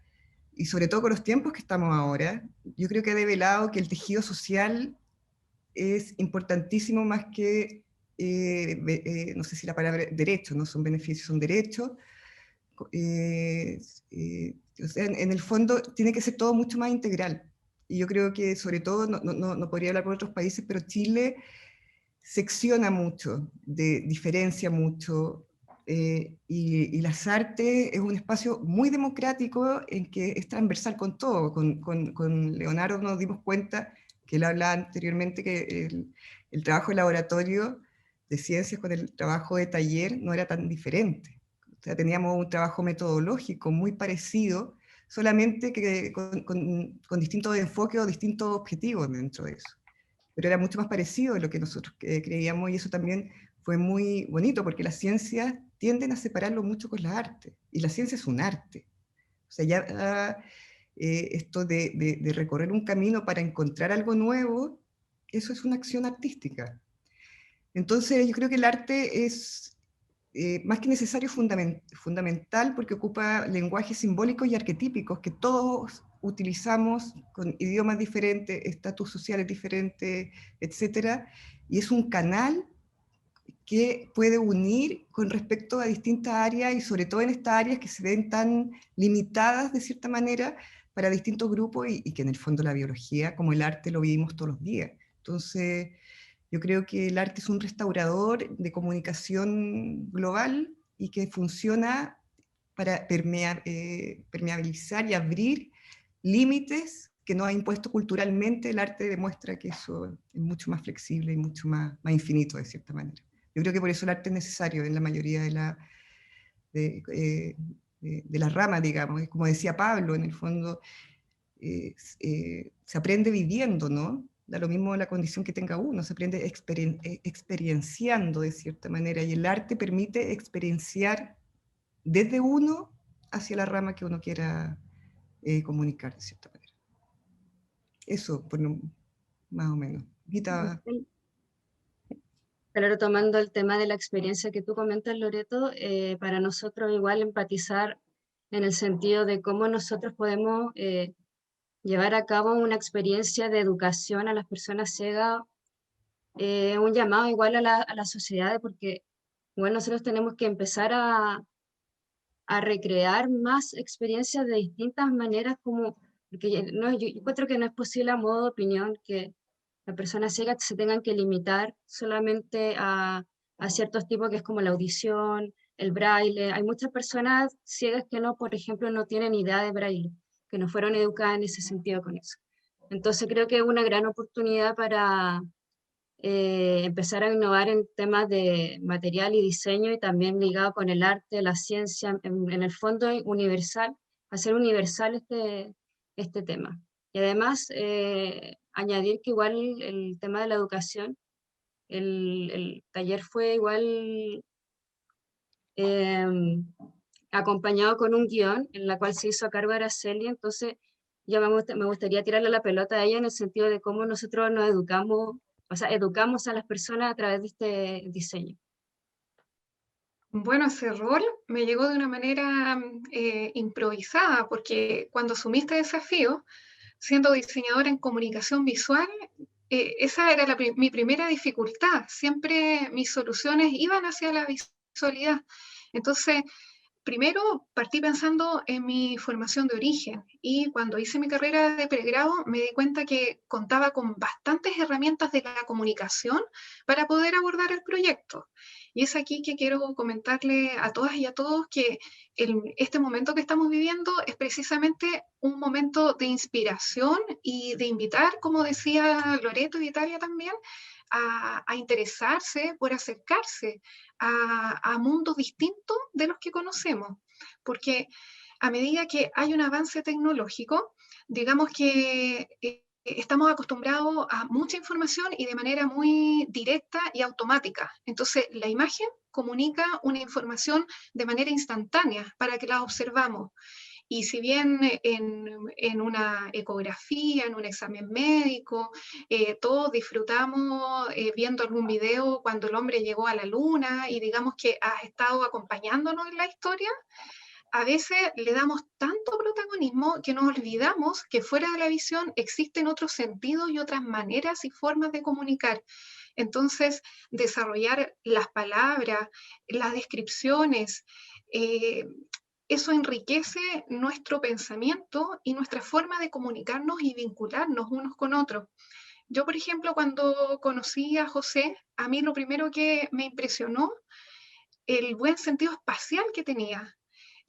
S3: y sobre todo con los tiempos que estamos ahora, yo creo que ha develado que el tejido social es importantísimo más que, no sé si la palabra derechos, no son beneficios, son derechos. O sea, en el fondo tiene que ser todo mucho más integral. Y yo creo que sobre todo, no podría hablar por otros países, pero Chile secciona mucho, diferencia mucho, y las artes es un espacio muy democrático en que es transversal con todo. Con Leonardo nos dimos cuenta, que él hablaba anteriormente, que el trabajo de laboratorio de ciencias con el trabajo de taller no era tan diferente. O sea, teníamos un trabajo metodológico muy parecido, solamente que con distintos enfoques o distintos objetivos dentro de eso. Pero era mucho más parecido de lo que nosotros creíamos, y eso también fue muy bonito, porque las ciencias tienden a separarlo mucho con las artes, y la ciencia es un arte. O sea, ya esto de recorrer un camino para encontrar algo nuevo, eso es una acción artística. Entonces yo creo que el arte es más que necesario, fundamental, porque ocupa lenguajes simbólicos y arquetípicos que todos utilizamos con idiomas diferentes, estatus sociales diferentes, etc. Y es un canal que puede unir con respecto a distintas áreas, y sobre todo en estas áreas que se ven tan limitadas de cierta manera para distintos grupos, y que en el fondo la biología, como el arte, lo vivimos todos los días. Entonces, yo creo que el arte es un restaurador de comunicación global y que funciona para permeabilizar y abrir límites que nos ha impuesto culturalmente. El arte demuestra que eso es mucho más flexible y mucho más infinito, de cierta manera. Yo creo que por eso el arte es necesario en la mayoría de las ramas, digamos. Como decía Pablo, en el fondo se aprende viviendo, ¿no? Da lo mismo la condición que tenga uno, se aprende experienciando de cierta manera, y el arte permite experienciar desde uno hacia la rama que uno quiera comunicar de cierta manera. Eso, bueno, más o menos. Guita.
S4: Claro, tomando el tema de la experiencia que tú comentas, Loreto, para nosotros igual empatizar en el sentido de cómo nosotros podemos llevar a cabo una experiencia de educación a las personas ciegas, un llamado igual a la sociedad, porque igual nosotros tenemos que empezar a recrear más experiencias de distintas maneras, porque no, yo encuentro que no es posible, a modo de opinión, que las personas ciegas se tengan que limitar solamente a ciertos tipos, que es como la audición, el braille. Hay muchas personas ciegas que no, por ejemplo, no tienen idea de braille, que no fueron educadas en ese sentido con eso. Entonces creo que es una gran oportunidad para empezar a innovar en temas de material y diseño, y también ligado con el arte, la ciencia, en el fondo universal, hacer universal este tema. Y además añadir que igual el tema de la educación, el taller fue igual acompañado con un guión en la cual se hizo a cargo de Araceli. Entonces ya me gustaría tirarle la pelota a ella en el sentido de cómo nosotros nos educamos, o sea, educamos a las personas a través de este diseño.
S5: Bueno, ese rol me llegó de una manera improvisada, porque cuando asumí este desafío, siendo diseñadora en comunicación visual, esa era mi primera dificultad. Siempre mis soluciones iban hacia la visualidad. Entonces, primero partí pensando en mi formación de origen, y cuando hice mi carrera de pregrado me di cuenta que contaba con bastantes herramientas de la comunicación para poder abordar el proyecto. Y es aquí que quiero comentarle a todas y a todos que este momento que estamos viviendo es precisamente un momento de inspiración y de invitar, como decía Loreto y Italia también, a interesarse por acercarse a mundos distintos de los que conocemos, porque a medida que hay un avance tecnológico, digamos que estamos acostumbrados a mucha información y de manera muy directa y automática. Entonces, la imagen comunica una información de manera instantánea para que la observamos. Y si bien en una ecografía, en un examen médico, todos disfrutamos viendo algún video cuando el hombre llegó a la luna y digamos que has estado acompañándonos en la historia, a veces le damos tanto protagonismo que nos olvidamos que fuera de la visión existen otros sentidos y otras maneras y formas de comunicar. Entonces, desarrollar las palabras, las descripciones, eso enriquece nuestro pensamiento y nuestra forma de comunicarnos y vincularnos unos con otros. Yo, por ejemplo, cuando conocí a José, a mí lo primero que me impresionó, el buen sentido espacial que tenía.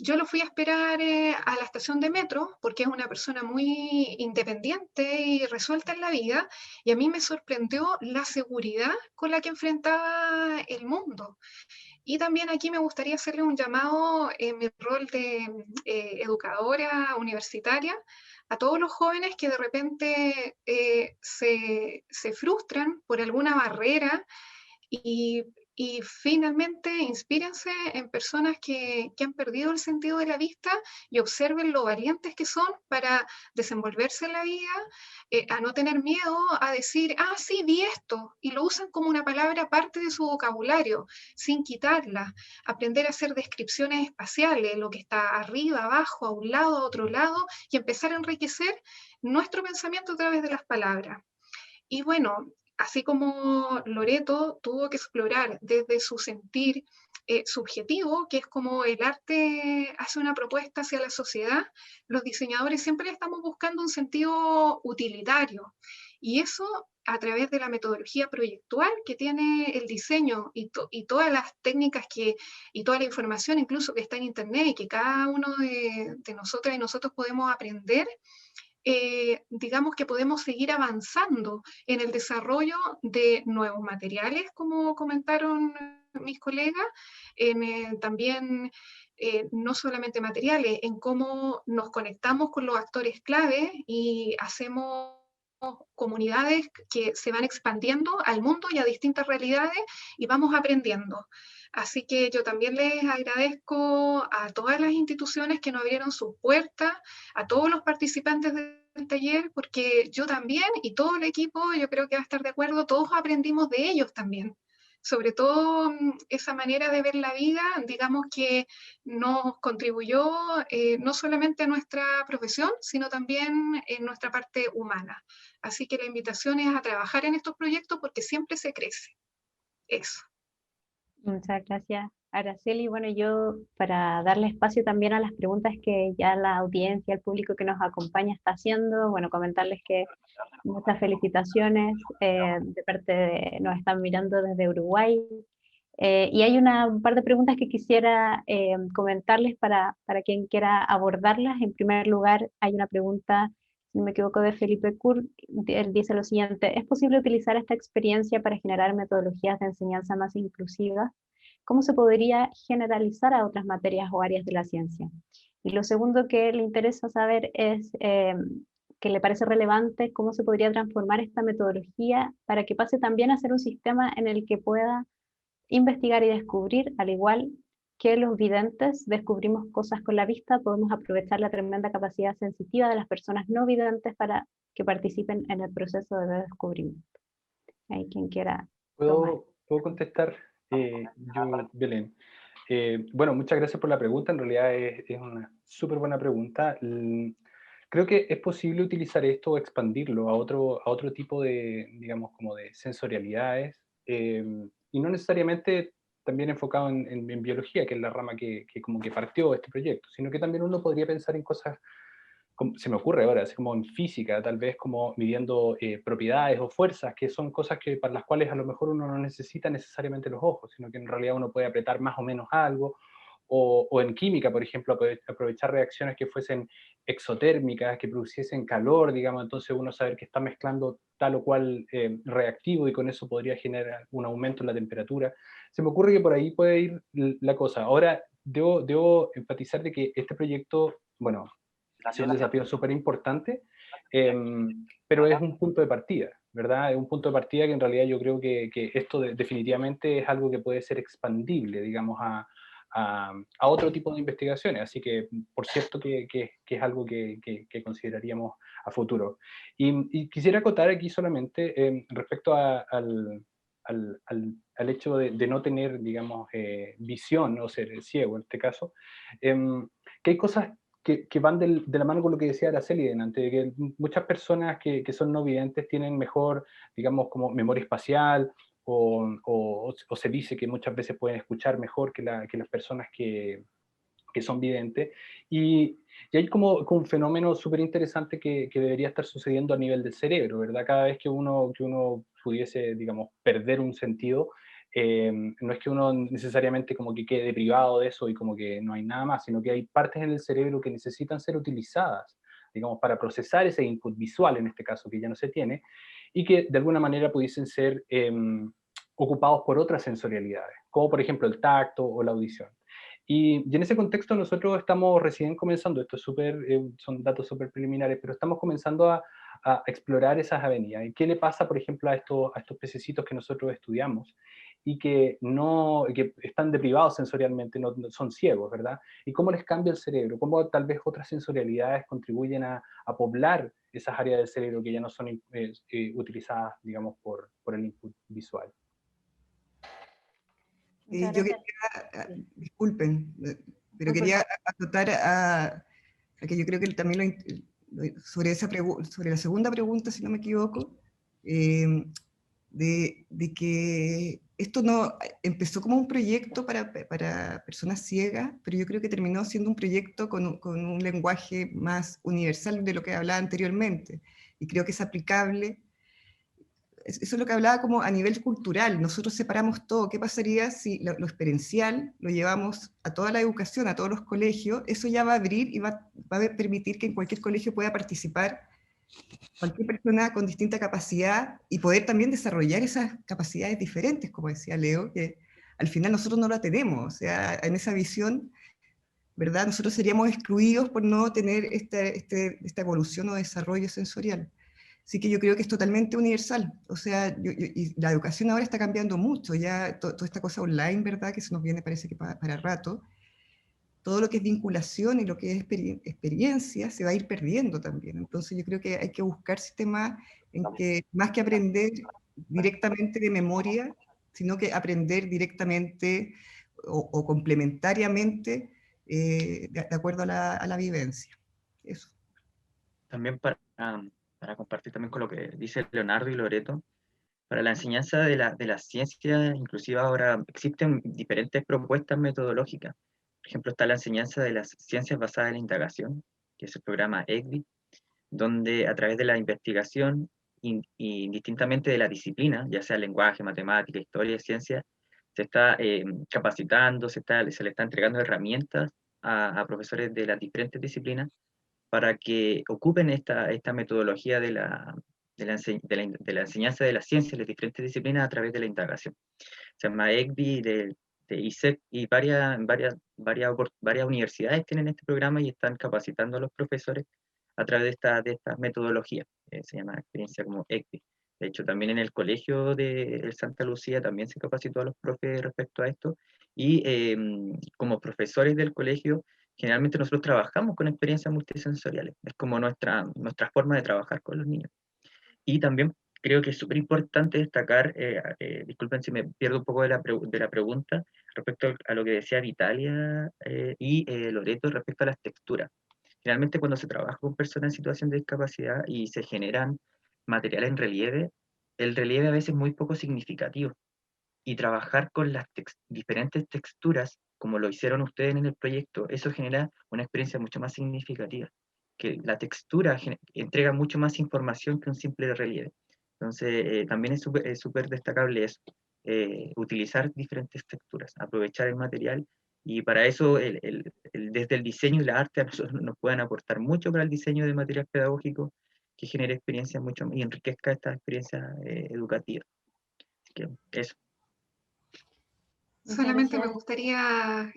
S5: Yo lo fui a esperar a la estación de metro porque es una persona muy independiente y resuelta en la vida, y a mí me sorprendió la seguridad con la que enfrentaba el mundo. Y también aquí me gustaría hacerle un llamado en mi rol de educadora universitaria a todos los jóvenes que de repente se frustran por alguna barrera y, y finalmente inspírense en personas que han perdido el sentido de la vista y observen lo valientes que son para desenvolverse en la vida, a no tener miedo a decir, ah, sí, vi esto, y lo usan como una palabra parte de su vocabulario, sin quitarla, aprender a hacer descripciones espaciales, lo que está arriba, abajo, a un lado, a otro lado, y empezar a enriquecer nuestro pensamiento a través de las palabras. Y bueno, así como Loreto tuvo que explorar desde su sentir subjetivo, que es como el arte hace una propuesta hacia la sociedad, los diseñadores siempre estamos buscando un sentido utilitario. Y eso a través de la metodología proyectual que tiene el diseño y todas las técnicas y toda la información incluso que está en internet y que cada uno de nosotras y nosotros podemos aprender, digamos que podemos seguir avanzando en el desarrollo de nuevos materiales, como comentaron mis colegas, también no solamente materiales, en cómo nos conectamos con los actores clave y hacemos comunidades que se van expandiendo al mundo y a distintas realidades y vamos aprendiendo. Así que yo también les agradezco a todas las instituciones que nos abrieron sus puertas, a todos los participantes del taller, porque yo también y todo el equipo, yo creo que va a estar de acuerdo, todos aprendimos de ellos también. Sobre todo esa manera de ver la vida, digamos que nos contribuyó no solamente a nuestra profesión, sino también en nuestra parte humana. Así que la invitación es a trabajar en estos proyectos porque siempre se crece. Eso.
S1: Muchas gracias, Araceli. Bueno, yo para darle espacio también a las preguntas que ya la audiencia, el público que nos acompaña está haciendo, bueno, comentarles que muchas felicitaciones de parte de, nos están mirando desde Uruguay. Y hay un par de preguntas que quisiera comentarles para quien quiera abordarlas. En primer lugar, hay una pregunta, si no me equivoco, de Felipe Kur. Él dice lo siguiente: ¿es posible utilizar esta experiencia para generar metodologías de enseñanza más inclusivas? ¿Cómo se podría generalizar a otras materias o áreas de la ciencia? Y lo segundo que le interesa saber es que le parece relevante cómo se podría transformar esta metodología para que pase también a ser un sistema en el que pueda investigar y descubrir, al igual que los videntes descubrimos cosas con la vista, podemos aprovechar la tremenda capacidad sensitiva de las personas no videntes para que participen en el proceso de descubrimiento. Hay quien quiera tomar.
S14: ¿Puedo contestar yo, Belén? Bueno, muchas gracias por la pregunta. En realidad es una súper buena pregunta. Creo que es posible utilizar esto o expandirlo a otro tipo de, digamos, como de sensorialidades, y no necesariamente también enfocado en biología, que es la rama que como que partió este proyecto, sino que también uno podría pensar en cosas, como, se me ocurre ahora, así como en física, tal vez como midiendo propiedades o fuerzas, que son cosas que, para las cuales a lo mejor uno no necesita necesariamente los ojos, sino que en realidad uno puede apretar más o menos algo, o en química, por ejemplo, aprovechar reacciones que fuesen exotérmicas, que produciesen calor, digamos, entonces uno saber que está mezclando tal o cual reactivo y con eso podría generar un aumento en la temperatura. Se me ocurre que por ahí puede ir la cosa. Ahora, debo enfatizar de que este proyecto, bueno, ha sido un desafío súper importante, pero es un punto de partida, ¿verdad? Es un punto de partida que en realidad yo creo que esto definitivamente es algo que puede ser expandible, digamos, a a otro tipo de investigaciones. Así que, por cierto, que es algo que consideraríamos a futuro. Y quisiera acotar aquí solamente respecto al hecho de no tener, digamos, visión o ser ciego en este caso, que hay cosas que van de la mano con lo que decía Araceli delante, de que muchas personas que son no videntes tienen mejor, digamos, como memoria espacial, o se dice que muchas veces pueden escuchar mejor que las personas que son videntes, y hay como un fenómeno súper interesante que debería estar sucediendo a nivel del cerebro, ¿verdad? Cada vez que uno pudiese, digamos, perder un sentido, no es que uno necesariamente como que quede privado de eso y como que no hay nada más, sino que hay partes en el cerebro que necesitan ser utilizadas, digamos, para procesar ese input visual, en este caso, que ya no se tiene, y que de alguna manera pudiesen ser ocupados por otras sensorialidades, como por ejemplo el tacto o la audición. Y en ese contexto nosotros estamos recién comenzando, esto es son datos súper preliminares, pero estamos comenzando a explorar esas avenidas. ¿Y qué le pasa, por ejemplo, a estos pececitos que nosotros estudiamos y que están deprivados sensorialmente, no son ciegos, ¿verdad? ¿Y cómo les cambia el cerebro? ¿Cómo tal vez otras sensorialidades contribuyen a poblar esas áreas del cerebro que ya no son utilizadas, digamos, por el input visual?
S3: Yo quería, disculpen, pero quería acotar a que yo creo que también sobre la segunda pregunta, si no me equivoco, de que esto no empezó como un proyecto para personas ciegas, pero yo creo que terminó siendo un proyecto con un lenguaje más universal de lo que hablaba anteriormente, y creo que es aplicable. Eso es lo que hablaba como a nivel cultural. Nosotros separamos todo. ¿Qué pasaría si lo experiencial lo llevamos a toda la educación, a todos los colegios? Eso ya va a abrir y va a permitir que en cualquier colegio pueda participar cualquier persona con distinta capacidad y poder también desarrollar esas capacidades diferentes, como decía Leo, que al final nosotros no la tenemos. O sea, en esa visión, ¿verdad? Nosotros seríamos excluidos por no tener esta evolución o desarrollo sensorial. Así que yo creo que es totalmente universal. O sea, y la educación ahora está cambiando mucho, ya toda esta cosa online, ¿verdad? Que se nos viene, parece que para rato. Todo lo que es vinculación y lo que es experiencia se va a ir perdiendo también. Entonces yo creo que hay que buscar sistemas en que, más que aprender directamente de memoria, sino que aprender directamente o complementariamente de acuerdo a la vivencia. Eso.
S2: También para compartir también con lo que dice Leonardo y Loreto, para la enseñanza de la ciencia, inclusive ahora existen diferentes propuestas metodológicas. Por ejemplo, está la enseñanza de las ciencias basadas en la indagación, que es el programa EGBI, donde a través de la investigación, indistintamente de la disciplina, ya sea lenguaje, matemática, historia, ciencia, se está capacitando, se le está entregando herramientas a profesores de las diferentes disciplinas para que ocupen esta metodología de la enseñanza de la ciencia, de las diferentes disciplinas a través de la indagación. Se llama EGBI, de ISEC, y varias universidades tienen este programa y están capacitando a los profesores a través de esta metodología. Se llama experiencia como EGBI. De hecho, también en el colegio de Santa Lucía también se capacitó a los profes respecto a esto, y como profesores del colegio, generalmente nosotros trabajamos con experiencias multisensoriales. Es como nuestra forma de trabajar con los niños. Y también creo que es súper importante destacar, disculpen si me pierdo un poco de la pregunta, respecto a lo que decía Vitalia y Loreto respecto a las texturas. Generalmente cuando se trabaja con personas en situación de discapacidad y se generan materiales en relieve, el relieve a veces es muy poco significativo. Y trabajar con las diferentes texturas, como lo hicieron ustedes en el proyecto, eso genera una experiencia mucho más significativa, que la textura entrega mucho más información que un simple relieve. Entonces, también es súper destacable eso, utilizar diferentes texturas, aprovechar el material, y para eso desde el diseño y la arte a nosotros nos pueden aportar mucho para el diseño de material pedagógico que genere experiencias mucho y enriquezca esta experiencia educativa. Así que eso.
S5: Solamente me gustaría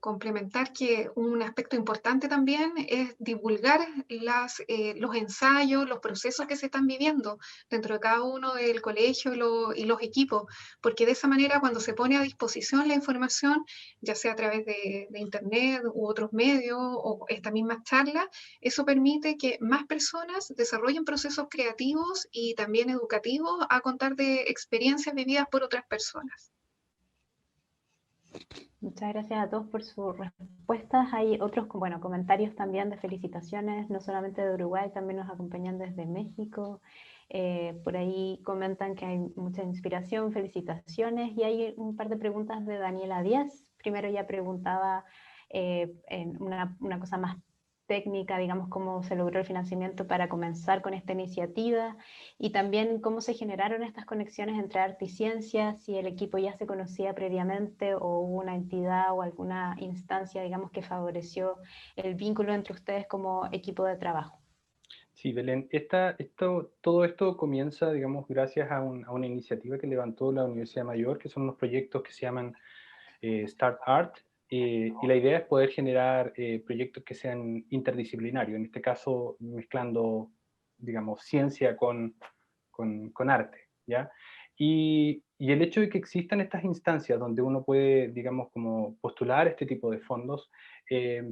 S5: complementar que un aspecto importante también es divulgar los ensayos, los procesos que se están viviendo dentro de cada uno del colegio y los equipos, porque de esa manera cuando se pone a disposición la información, ya sea a través de internet u otros medios o esta misma charla, eso permite que más personas desarrollen procesos creativos y también educativos a contar de experiencias vividas por otras personas.
S1: Muchas gracias a todos por sus respuestas. Hay otros comentarios también de felicitaciones, no solamente de Uruguay, también nos acompañan desde México. Por ahí comentan que hay mucha inspiración, felicitaciones, y hay un par de preguntas de Daniela Díaz. Primero ella preguntaba en una cosa más técnica, digamos, cómo se logró el financiamiento para comenzar con esta iniciativa, y también cómo se generaron estas conexiones entre arte y ciencia, si el equipo ya se conocía previamente o hubo una entidad o alguna instancia, digamos, que favoreció el vínculo entre ustedes como equipo de trabajo.
S14: Sí, Belén, todo esto comienza, digamos, gracias a una iniciativa que levantó la Universidad Mayor, que son unos proyectos que se llaman Start Art, y la idea es poder generar proyectos que sean interdisciplinarios, en este caso mezclando, digamos, ciencia con arte, ¿ya? Y el hecho de que existan estas instancias donde uno puede, digamos, como postular este tipo de fondos,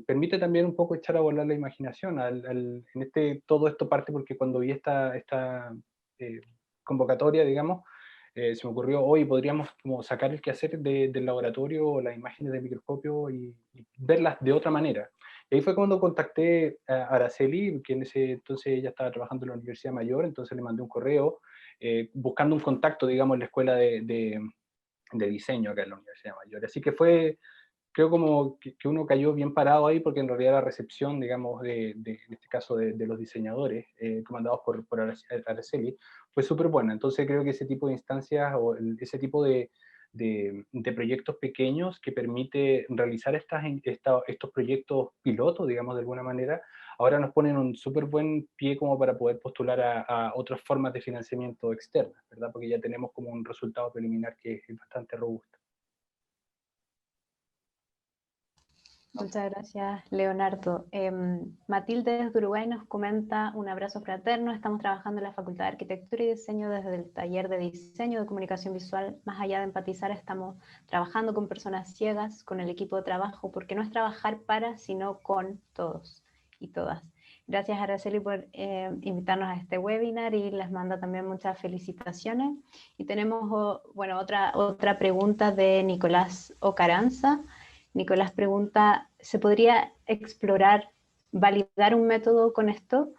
S14: permite también un poco echar a volar la imaginación. Todo esto parte porque cuando vi esta convocatoria, digamos, se me ocurrió, hoy podríamos como sacar el quehacer del laboratorio o las imágenes del microscopio y verlas de otra manera. Y ahí fue cuando contacté a Araceli, que en ese entonces ella estaba trabajando en la Universidad Mayor, entonces le mandé un correo buscando un contacto, digamos, en la escuela de diseño acá en la Universidad Mayor. Así que creo como que uno cayó bien parado ahí, porque en realidad la recepción, digamos, en este caso de los diseñadores, comandados por Araceli, fue súper buena. Entonces creo que ese tipo de instancias o ese tipo de proyectos pequeños que permite realizar estos proyectos pilotos, digamos, de alguna manera, ahora nos ponen un súper buen pie como para poder postular a otras formas de financiamiento externas, ¿verdad? Porque ya tenemos como un resultado preliminar que es bastante robusto.
S1: Muchas gracias, Leonardo. Matilde desde Uruguay nos comenta: un abrazo fraterno, estamos trabajando en la Facultad de Arquitectura y Diseño desde el taller de diseño de comunicación visual. Más allá de empatizar, estamos trabajando con personas ciegas, con el equipo de trabajo, porque no es trabajar para, sino con todos y todas. Gracias, Araceli, por invitarnos a este webinar, y les manda también muchas felicitaciones. Y tenemos otra pregunta de Nicolás Ocaranza. Nicolás pregunta: ¿se podría explorar, validar un método con esto?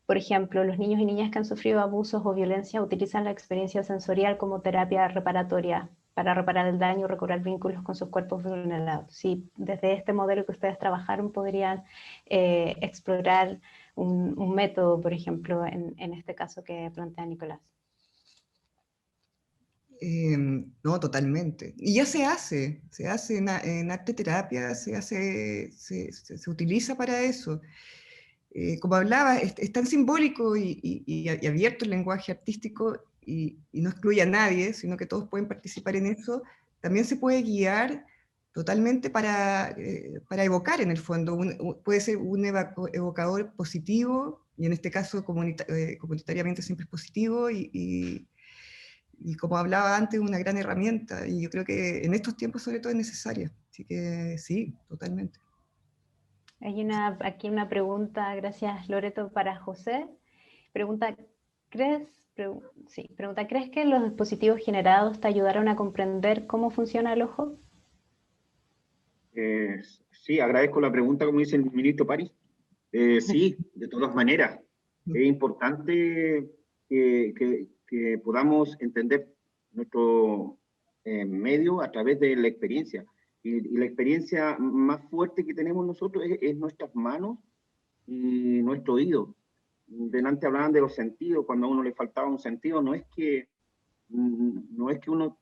S1: Por ejemplo, los niños y niñas que han sufrido abusos o violencia utilizan la experiencia sensorial como terapia reparatoria para reparar el daño y recobrar vínculos con sus cuerpos vulnerados. Si desde este modelo que ustedes trabajaron podrían explorar un método, por ejemplo, en este caso que plantea Nicolás.
S3: No, totalmente. Y ya se hace en arte terapia, se utiliza para eso. Como hablaba, es tan simbólico y abierto el lenguaje artístico, y no excluye a nadie, sino que todos pueden participar en eso. También se puede guiar totalmente para evocar, en el fondo. Puede ser un evocador positivo, y en este caso comunitariamente siempre es positivo, y como hablaba antes, una gran herramienta, y yo creo que en estos tiempos sobre todo es necesaria. Así que sí, totalmente.
S1: Hay aquí una pregunta, gracias Loreto, para José. Pregunta: ¿crees que los dispositivos generados te ayudaron a comprender cómo funciona el ojo?
S15: Sí, agradezco la pregunta, como dice el ministro París. Sí, de todas maneras. Es importante que podamos entender nuestro medio a través de la experiencia. Y la experiencia más fuerte que tenemos nosotros es nuestras manos y nuestro oído. Delante hablaban de los sentidos, cuando a uno le faltaba un sentido, no es que uno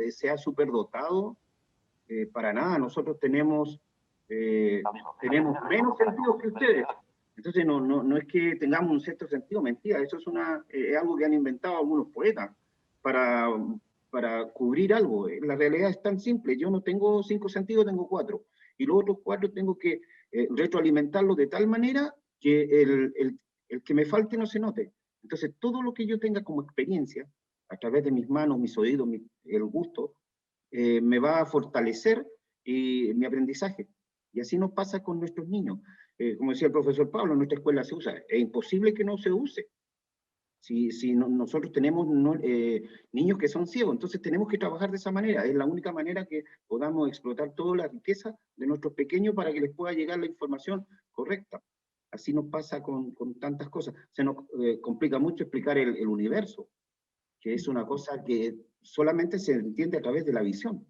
S15: sea superdotado, para nada. Nosotros tenemos menos sentidos que ustedes. Entonces no es que tengamos un sexto sentido, mentira. Eso es algo que han inventado algunos poetas para para cubrir algo. La realidad es tan simple, yo no tengo 5 sentidos, tengo 4, y los otros 4 tengo que retroalimentarlos de tal manera que el que me falte no se note. Entonces, todo lo que yo tenga como experiencia, a través de mis manos, mis oídos, el gusto, me va a fortalecer mi aprendizaje. Y así nos pasa con nuestros niños. Como decía el profesor Pablo, en nuestra escuela se usa. Es imposible que no se use. Si nosotros tenemos niños que son ciegos, entonces tenemos que trabajar de esa manera. Es la única manera que podamos explotar toda la riqueza de nuestros pequeños para que les pueda llegar la información correcta. Así nos pasa con tantas cosas. Se nos complica mucho explicar el universo, que es una cosa que solamente se entiende a través de la visión.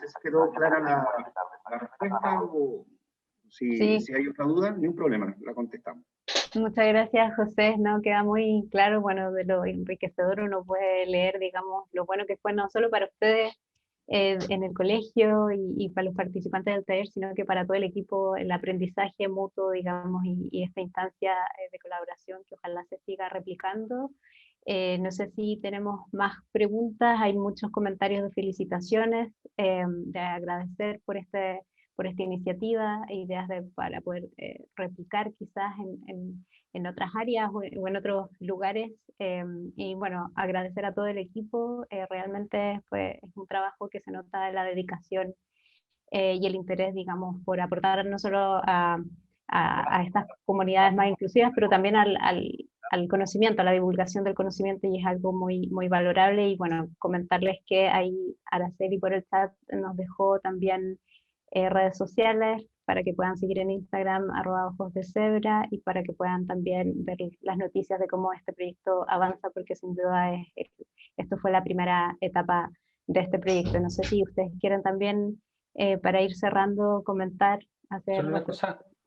S15: ¿Se quedó clara la respuesta? O si hay otra duda, ni un problema, la contestamos.
S1: Muchas gracias, José. No, queda muy claro, bueno, de lo enriquecedor uno puede leer, digamos, lo bueno que fue no solo para ustedes en el colegio y para los participantes del taller, sino que para todo el equipo, el aprendizaje mutuo, digamos, y esta instancia de colaboración que ojalá se siga replicando. No sé si tenemos más preguntas, hay muchos comentarios de felicitaciones, de agradecer por esta iniciativa, ideas para poder replicar quizás en otras áreas o en otros lugares, y bueno, agradecer a todo el equipo, realmente es un trabajo que se nota la dedicación y el interés, digamos, por aportar no solo a estas comunidades más inclusivas, pero también al conocimiento, a la divulgación del conocimiento, y es algo muy, muy valorable. Y bueno, comentarles que ahí Araceli por el chat nos dejó también redes sociales para que puedan seguir en Instagram, @ojosdecebra, y para que puedan también ver las noticias de cómo este proyecto avanza, porque sin duda esto fue la primera etapa de este proyecto. No sé si ustedes quieren también, para ir cerrando, comentar, hacer...
S14: Solo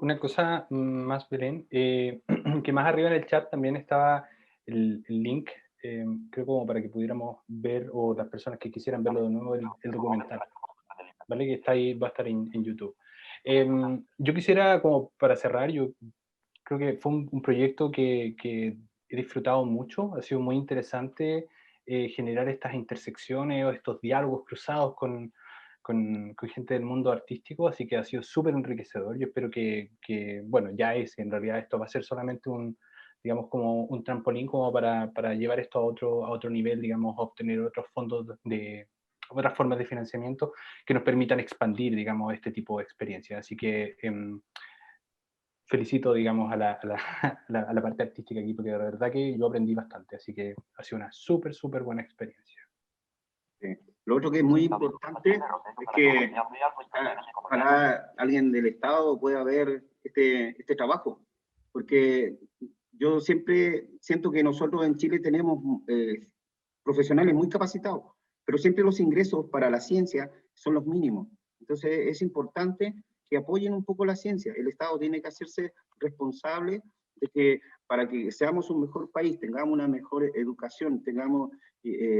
S14: una cosa más, Belén, que más arriba en el chat también estaba el link, creo como para que pudiéramos ver, o las personas que quisieran verlo de nuevo, el documental, ¿vale? Que está ahí, va a estar en YouTube. Yo quisiera, como para cerrar, yo creo que fue un proyecto que he disfrutado mucho, ha sido muy interesante generar estas intersecciones o estos diálogos cruzados con gente del mundo artístico, así que ha sido súper enriquecedor. Yo espero que, bueno, en realidad esto va a ser solamente digamos, como un trampolín como para llevar esto a otro nivel, digamos, obtener otros fondos otras formas de financiamiento que nos permitan expandir, digamos, este tipo de experiencias. Así que felicito, digamos, a la parte artística aquí, porque de verdad que yo aprendí bastante, así que ha sido una súper, súper buena experiencia.
S15: Sí. Lo otro que es muy importante es que ojalá alguien del Estado pueda ver este trabajo, porque yo siempre siento que nosotros en Chile tenemos profesionales muy capacitados, pero siempre los ingresos para la ciencia son los mínimos. Entonces es importante que apoyen un poco la ciencia. El Estado tiene que hacerse responsable de que para que seamos un mejor país, tengamos una mejor educación,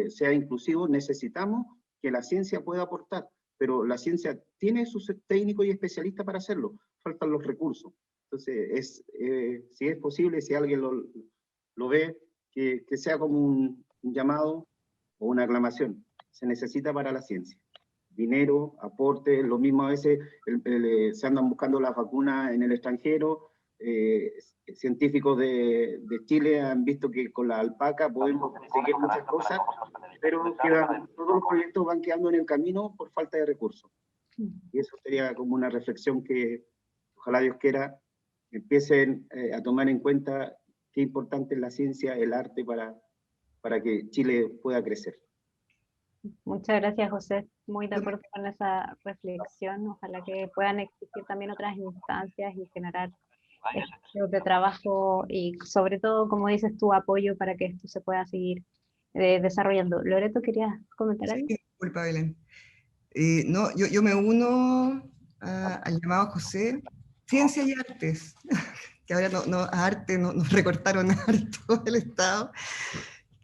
S15: sea inclusivo, necesitamos que la ciencia pueda aportar, pero la ciencia tiene sus técnicos y especialistas para hacerlo, faltan los recursos. Entonces, si es posible, si alguien lo ve, que sea como un llamado o una aclamación. Se necesita para la ciencia. Dinero, aporte, lo mismo a veces se andan buscando las vacunas en el extranjero, científicos de Chile han visto que con la alpaca podemos conseguir muchas cosas, pero todos los proyectos van quedando en el camino por falta de recursos. Y eso sería como una reflexión que ojalá Dios quiera empiecen a tomar en cuenta qué importante es la ciencia, el arte para que Chile pueda crecer.
S1: Muchas gracias, José. Muy de acuerdo con esa reflexión. Ojalá que puedan existir también otras instancias y generar espacios de trabajo y, sobre todo, como dices tú, apoyo para que esto se pueda seguir desarrollando. Loreto, ¿querías comentar algo?
S3: Sí, disculpa, Belén. No, yo me uno al llamado José. Ciencia y artes, que ahora a arte nos recortaron harto del Estado.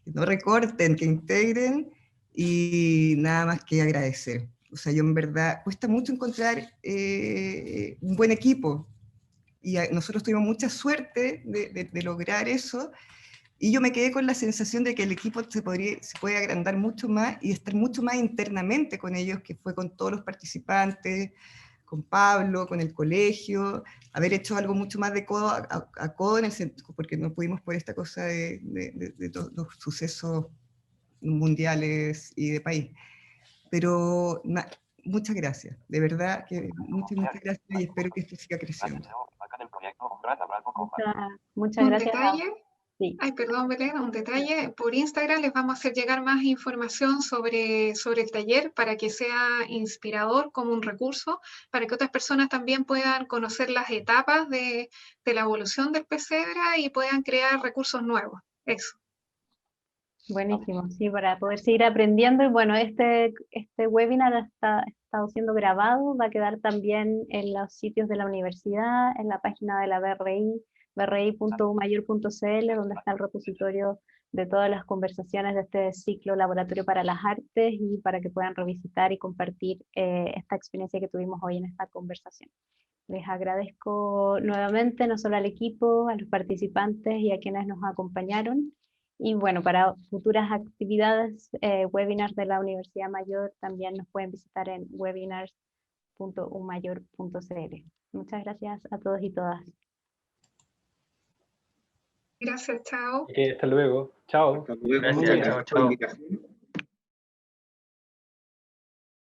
S3: Que no recorten, que integren. Y nada más que agradecer. O sea, yo en verdad, cuesta mucho encontrar un buen equipo, y nosotros tuvimos mucha suerte de lograr eso, Y yo me quedé con la sensación de que el equipo se puede agrandar mucho más y estar mucho más internamente con ellos, que fue con todos los participantes, con Pablo, con el colegio, haber hecho algo mucho más de codo a codo, en el centro, porque no pudimos por esta cosa de todos los sucesos mundiales y de país. Pero muchas gracias, de verdad que muchas gracias y espero que esto siga creciendo.
S1: Muchas gracias.
S5: Detalle,
S1: sí.
S5: Ay, perdón, Belén, un detalle. Por Instagram les vamos a hacer llegar más información sobre el taller para que sea inspirador como un recurso, para que otras personas también puedan conocer las etapas de la evolución del Pesebra y puedan crear recursos nuevos. Eso.
S1: Buenísimo, sí, para poder seguir aprendiendo. Y bueno, este webinar ha estado siendo grabado, va a quedar también en los sitios de la universidad, en la página de la BRI, bri.umayor.cl, donde está el repositorio de todas las conversaciones de este ciclo Laboratorio para las Artes, y para que puedan revisitar y compartir esta experiencia que tuvimos hoy en esta conversación. Les agradezco nuevamente, no solo al equipo, a los participantes y a quienes nos acompañaron. Y bueno, para futuras actividades, webinars de la Universidad Mayor, también nos pueden visitar en webinars.umayor.cl. Muchas gracias a todos y todas.
S5: Gracias, chao.
S14: Hasta luego. Chao.
S9: Hasta luego.
S2: Gracias,
S9: Muchas gracias
S2: chao,
S9: por la
S2: chao.
S9: invitación.